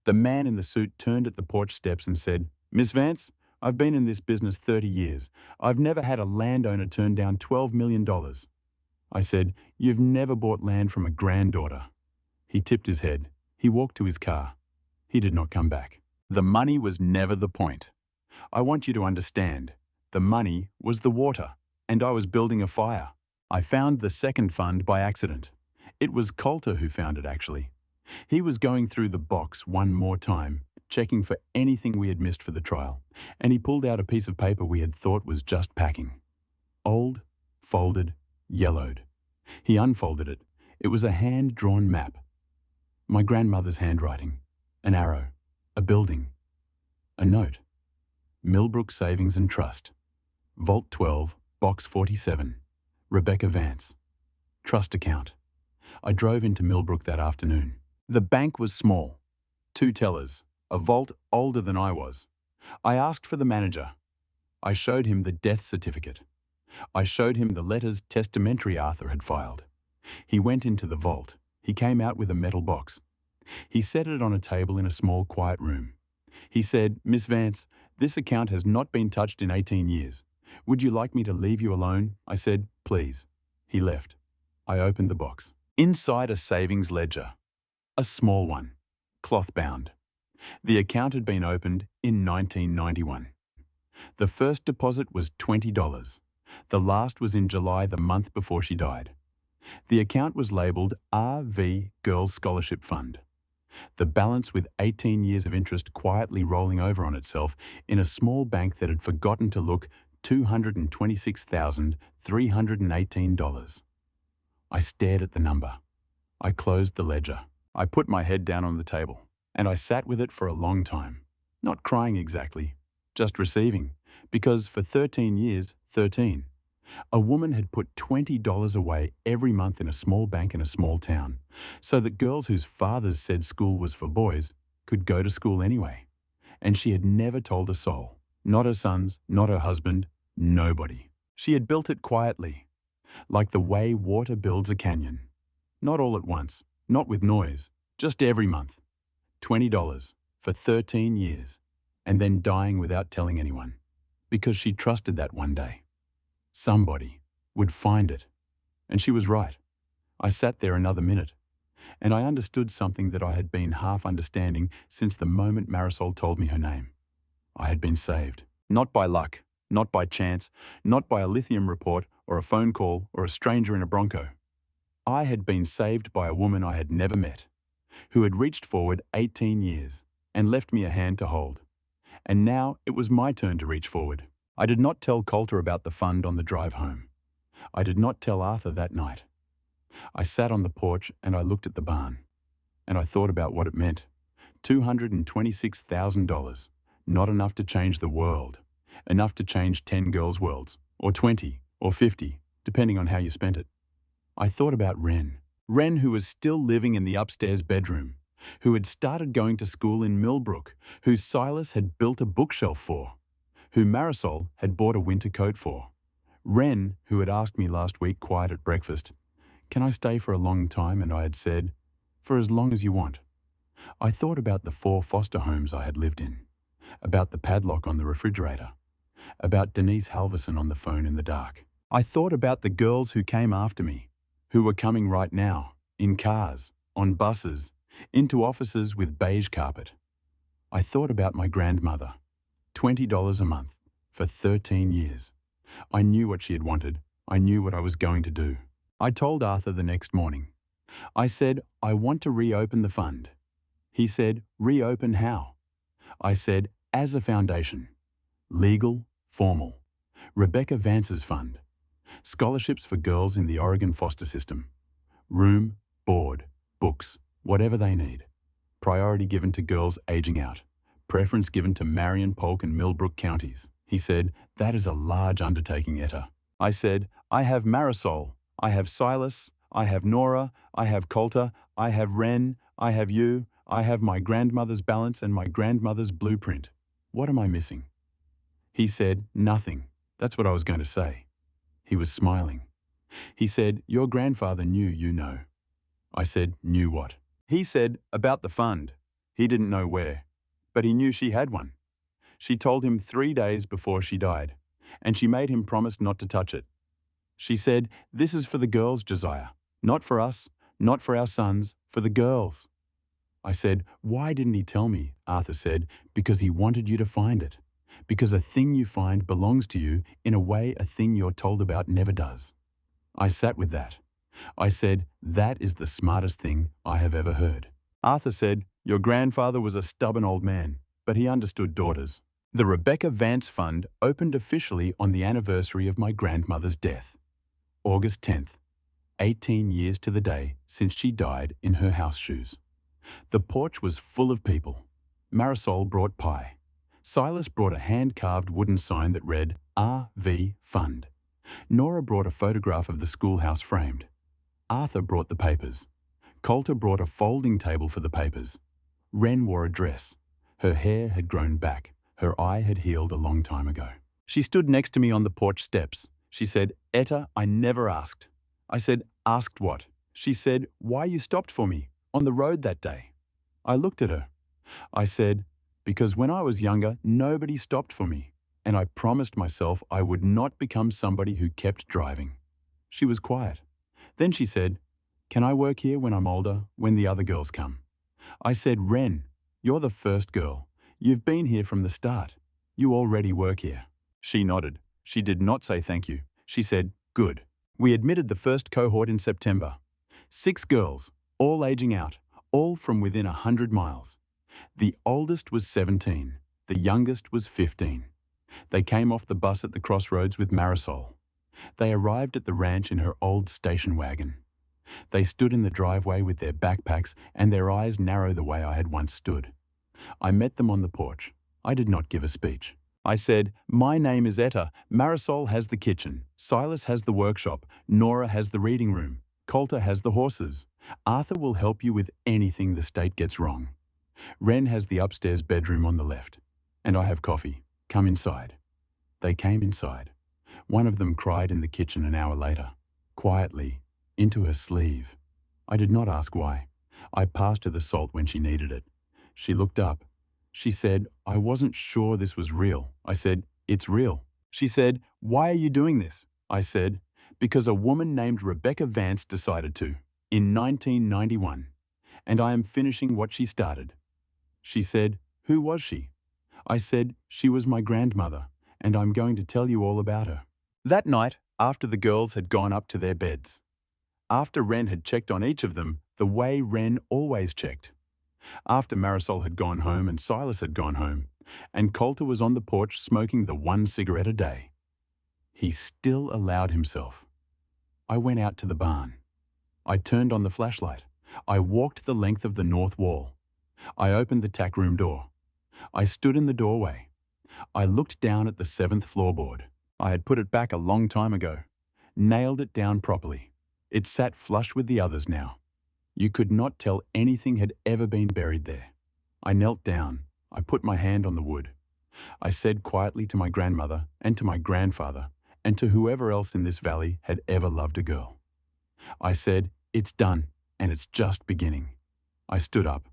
the man in the suit turned at the porch steps and said, "Miss Vance, I've been in this business 30 years. I've never had a landowner turn down $12 million. I said, "You've never bought land from a granddaughter." He tipped his head. He walked to his car. He did not come back. The money was never the point. I want you to understand. The money was the water, and I was building a fire. I found the second fund by accident. It was Colter who found it, actually. He was going through the box one more time, checking for anything we had missed for the trial, and he pulled out a piece of paper we had thought was just packing. Old, folded, yellowed. He unfolded it. It was a hand-drawn map. My grandmother's handwriting. An arrow. A building. A note. Millbrook Savings and Trust. Vault 12, Box 47. Rebecca Vance. Trust account. I drove into Millbrook that afternoon. The bank was small. 2 tellers. A vault older than I was. I asked for the manager. I showed him the death certificate. I showed him the letters testamentary Arthur had filed. He went into the vault. He came out with a metal box. He set it on a table in a small, quiet room. He said, "Miss Vance, this account has not been touched in 18 years. Would you like me to leave you alone?" I said, "Please." He left. I opened the box. Inside, a savings ledger. A small one. Cloth-bound. The account had been opened in 1991. The first deposit was $20. The last was in July, the month before she died. The account was labelled RV Girls Scholarship Fund. The balance with 18 years of interest quietly rolling over on itself in a small bank that had forgotten to look $226,318. I stared at the number. I closed the ledger. I put my head down on the table, and I sat with it for a long time. Not crying exactly, just receiving, because for 13 years, 13, a woman had put $20 away every month in a small bank in a small town, so that girls whose fathers said school was for boys could go to school anyway. And she had never told a soul, not her sons, not her husband, nobody. She had built it quietly, like the way water builds a canyon. Not all at once, not with noise, just every month. $20 for 13 years, and then dying without telling anyone, because she trusted that one day somebody would find it. And she was right. I sat there another minute, and I understood something that I had been half understanding since the moment Marisol told me her name. I had been saved. Not by luck, not by chance, not by a Lithium report or a phone call or a stranger in a Bronco. I had been saved by a woman I had never met, who had reached forward 18 years and left me a hand to hold. And now it was my turn to reach forward. I did not tell Colter about the fund on the drive home. I did not tell Arthur that night. I sat on the porch and I looked at the barn. And I thought about what it meant. $226,000. Not enough to change the world. Enough to change 10 girls' worlds. Or 20. Or 50. Depending on how you spent it. I thought about Wren. Wren, who was still living in the upstairs bedroom. Who had started going to school in Millbrook. Who Silas had built a bookshelf for. Who Marisol had bought a winter coat for. Wren, who had asked me last week quiet at breakfast, "Can I stay for a long time?" And I had said, "For as long as you want." I thought about the 4 foster homes I had lived in, about the padlock on the refrigerator, about Denise Halverson on the phone in the dark. I thought about the girls who came after me, who were coming right now, in cars, on buses, into offices with beige carpet. I thought about my grandmother. $20 a month for 13 years. I knew what she had wanted. I knew what I was going to do. I told Arthur the next morning. I said, "I want to reopen the fund." He said, "Reopen how?" I said, "As a foundation. Legal, formal. Rebecca Vance's fund. Scholarships for girls in the Oregon foster system. Room, board, books, whatever they need. Priority given to girls aging out. Preference given to Marion, Polk, and Millbrook counties." He said, "That is a large undertaking, Etta." I said, "I have Marisol. I have Silas. I have Nora. I have Colter. I have Wren. I have you. I have my grandmother's balance and my grandmother's blueprint. What am I missing?" He said, "Nothing." That's what I was going to say. He was smiling. He said, "Your grandfather knew, you know." I said, "Knew what?" He said, "About the fund." He didn't know where, but he knew she had one. She told him 3 days before she died, and she made him promise not to touch it. She said, "This is for the girls, Josiah. Not for us, not for our sons, for the girls." I said, "Why didn't he tell me?" Arthur said, "Because he wanted you to find it. Because a thing you find belongs to you in a way a thing you're told about never does." I sat with that. I said, "That is the smartest thing I have ever heard." Arthur said, "Your grandfather was a stubborn old man, but he understood daughters." The Rebecca Vance Fund opened officially on the anniversary of my grandmother's death. August 10th, 18 years to the day since she died in her house shoes. The porch was full of people. Marisol brought pie. Silas brought a hand-carved wooden sign that read, RV Fund. Nora brought a photograph of the schoolhouse framed. Arthur brought the papers. Colter brought a folding table for the papers. Wren wore a dress. Her hair had grown back. Her eye had healed a long time ago. She stood next to me on the porch steps. She said, Etta, I never asked. I said, asked what? She said, why you stopped for me on the road that day. I looked at her. I said, because when I was younger, nobody stopped for me, and I promised myself I would not become somebody who kept driving. She was quiet. Then she said, can I work here when I'm older, when the other girls come? I said, Wren, you're the first girl. You've been here from the start. You already work here. She nodded. She did not say thank you. She said, good. We admitted the first cohort in September. 6 girls, all aging out, all from within 100 miles. The oldest was 17. The youngest was 15. They came off the bus at the crossroads with Marisol. They arrived at the ranch in her old station wagon. They stood in the driveway with their backpacks and their eyes narrow the way I had once stood. I met them on the porch. I did not give a speech. I said, my name is Etta. Marisol has the kitchen. Silas has the workshop. Nora has the reading room. Colter has the horses. Arthur will help you with anything the state gets wrong. Wren has the upstairs bedroom on the left. And I have coffee. Come inside. They came inside. One of them cried in the kitchen an hour later, quietly, into her sleeve. I did not ask why. I passed her the salt when she needed it. She looked up. She said, I wasn't sure this was real. I said, it's real. She said, why are you doing this? I said, because a woman named Etta Vance decided to, in 1991, and I am finishing what she started. She said, who was she? I said, she was my grandmother, and I'm going to tell you all about her. That night, after the girls had gone up to their beds, after Wren had checked on each of them the way Wren always checked, after Marisol had gone home and Silas had gone home, and Colter was on the porch smoking the 1 cigarette a day, he still allowed himself. I went out to the barn. I turned on the flashlight. I walked the length of the north wall. I opened the tack room door. I stood in the doorway. I looked down at the 7th floorboard. I had put it back a long time ago. Nailed it down properly. It sat flush with the others now. You could not tell anything had ever been buried there. I knelt down. I put my hand on the wood. I said quietly to my grandmother and to my grandfather and to whoever else in this valley had ever loved a girl. I said, it's done, and it's just beginning. I stood up.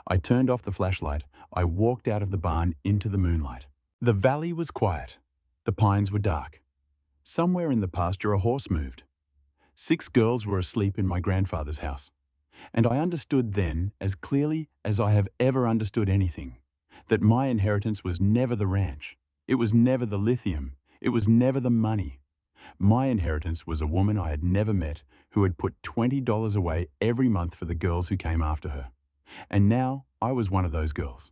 I turned off the flashlight. I walked out of the barn into the moonlight. The valley was quiet. The pines were dark. Somewhere in the pasture a horse moved. 6 girls were asleep in my grandfather's house. And I understood then, as clearly as I have ever understood anything, that my inheritance was never the ranch. It was never the lithium. It was never the money. My inheritance was a woman I had never met who had put $20 away every month for the girls who came after her. And now I was one of those girls.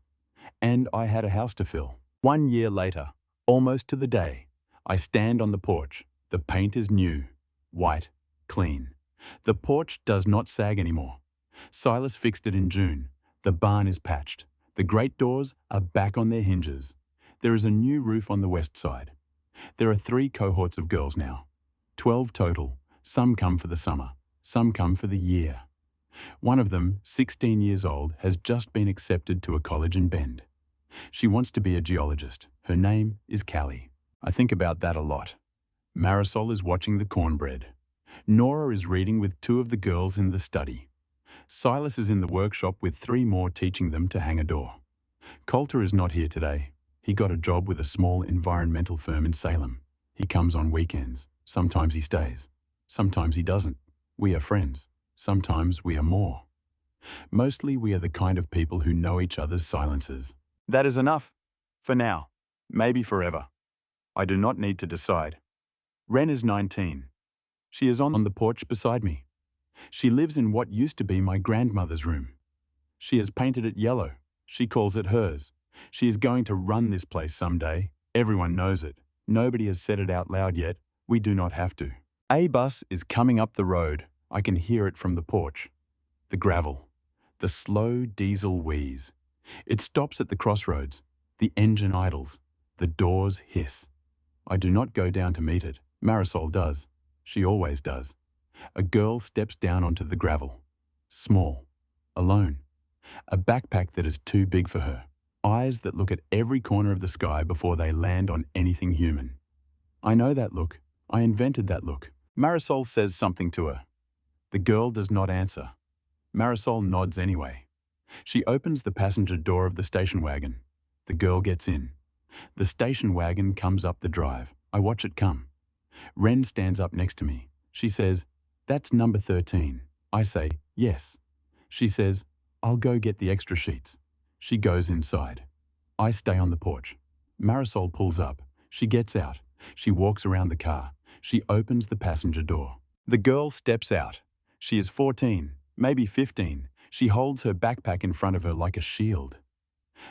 And I had a house to fill. 1 year later, almost to the day, I stand on the porch. The paint is new, white, clean. The porch does not sag anymore. Silas fixed it in June. The barn is patched. The great doors are back on their hinges. There is a new roof on the west side. There are 3 cohorts of girls now. 12 total. Some come for the summer. Some come for the year. One of them, 16 years old, has just been accepted to a college in Bend. She wants to be a geologist. Her name is Callie. I think about that a lot. Marisol is watching the cornbread. Nora is reading with 2 of the girls in the study. Silas is in the workshop with 3 more teaching them to hang a door. Colter is not here today. He got a job with a small environmental firm in Salem. He comes on weekends. Sometimes he stays. Sometimes he doesn't. We are friends. Sometimes we are more. Mostly we are the kind of people who know each other's silences. That is enough. For now. Maybe forever. I do not need to decide. Wren is 19. She is on the porch beside me. She lives in what used to be my grandmother's room. She has painted it yellow. She calls it hers. She is going to run this place someday. Everyone knows it. Nobody has said it out loud yet. We do not have to. A bus is coming up the road. I can hear it from the porch. The gravel. The slow diesel wheeze. It stops at the crossroads. The engine idles. The doors hiss. I do not go down to meet it. Marisol does. She always does. A girl steps down onto the gravel. Small. Alone. A backpack that is too big for her. Eyes that look at every corner of the sky before they land on anything human. I know that look. I invented that look. Marisol says something to her. The girl does not answer. Marisol nods anyway. She opens the passenger door of the station wagon. The girl gets in. The station wagon comes up the drive. I watch it come. Wren stands up next to me. She says, "That's number 13. I say, "Yes." She says, "I'll go get the extra sheets." She goes inside. I stay on the porch. Marisol pulls up. She gets out. She walks around the car. She opens the passenger door. The girl steps out. She is 14, maybe 15. She holds her backpack in front of her like a shield.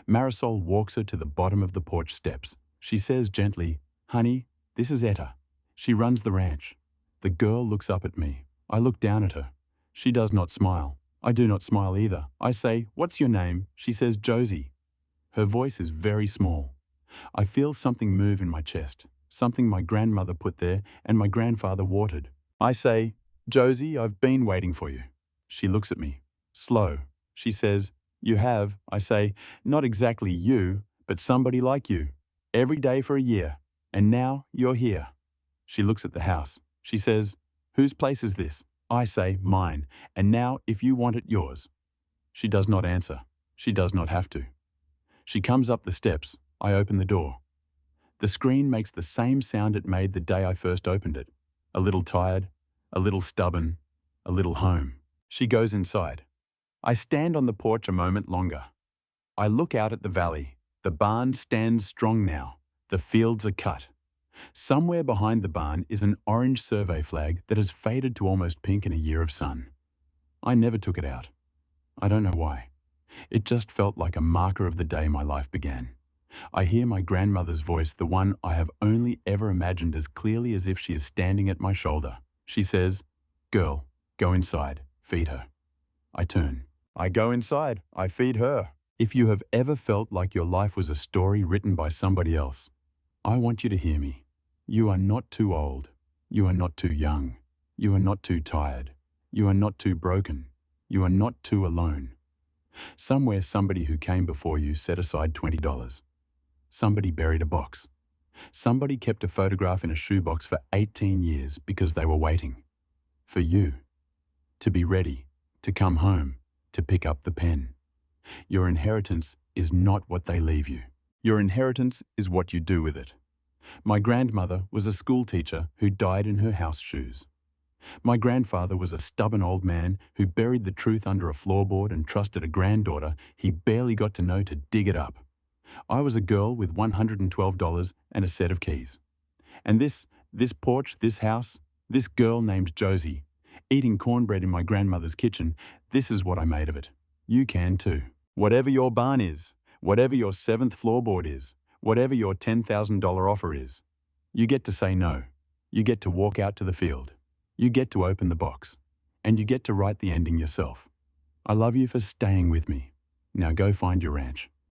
Marisol walks her to the bottom of the porch steps. She says gently, "Honey, this is Etta. She runs the ranch." The girl looks up at me. I look down at her. She does not smile. I do not smile either. I say, "What's your name?" She says, "Josie." Her voice is very small. I feel something move in my chest, something my grandmother put there and my grandfather watered. I say, "Josie, I've been waiting for you." She looks at me, slow. She says, "You have." I say, "Not exactly you, but somebody like you. Every day for a year. And now you're here." She looks at the house. She says, "Whose place is this?" I say, "Mine. And now, if you want it, yours." She does not answer. She does not have to. She comes up the steps. I open the door. The screen makes the same sound it made the day I first opened it. A little tired, a little stubborn, a little home. She goes inside. I stand on the porch a moment longer. I look out at the valley. The barn stands strong now. The fields are cut. Somewhere behind the barn is an orange survey flag that has faded to almost pink in a year of sun. I never took it out. I don't know why. It just felt like a marker of the day my life began. I hear my grandmother's voice, the one I have only ever imagined as clearly as if she is standing at my shoulder. She says, "Girl, go inside, feed her." I turn. I go inside. I feed her. If you have ever felt like your life was a story written by somebody else, I want you to hear me. You are not too old. You are not too young. You are not too tired. You are not too broken. You are not too alone. Somewhere somebody who came before you set aside $20. Somebody buried a box. Somebody kept a photograph in a shoebox for 18 years because they were waiting. For you. To be ready. To come home. To pick up the pen. Your inheritance is not what they leave you. Your inheritance is what you do with it. My grandmother was a school teacher who died in her house shoes. My grandfather was a stubborn old man who buried the truth under a floorboard and trusted a granddaughter he barely got to know to dig it up. I was a girl with $112 and a set of keys. And this porch, this house, this girl named Josie, eating cornbread in my grandmother's kitchen, this is what I made of it. You can too. Whatever your barn is, whatever your 7th floorboard is, whatever your $10,000 offer is, you get to say no. You get to walk out to the field. You get to open the box. And you get to write the ending yourself. I love you for staying with me. Now go find your ranch.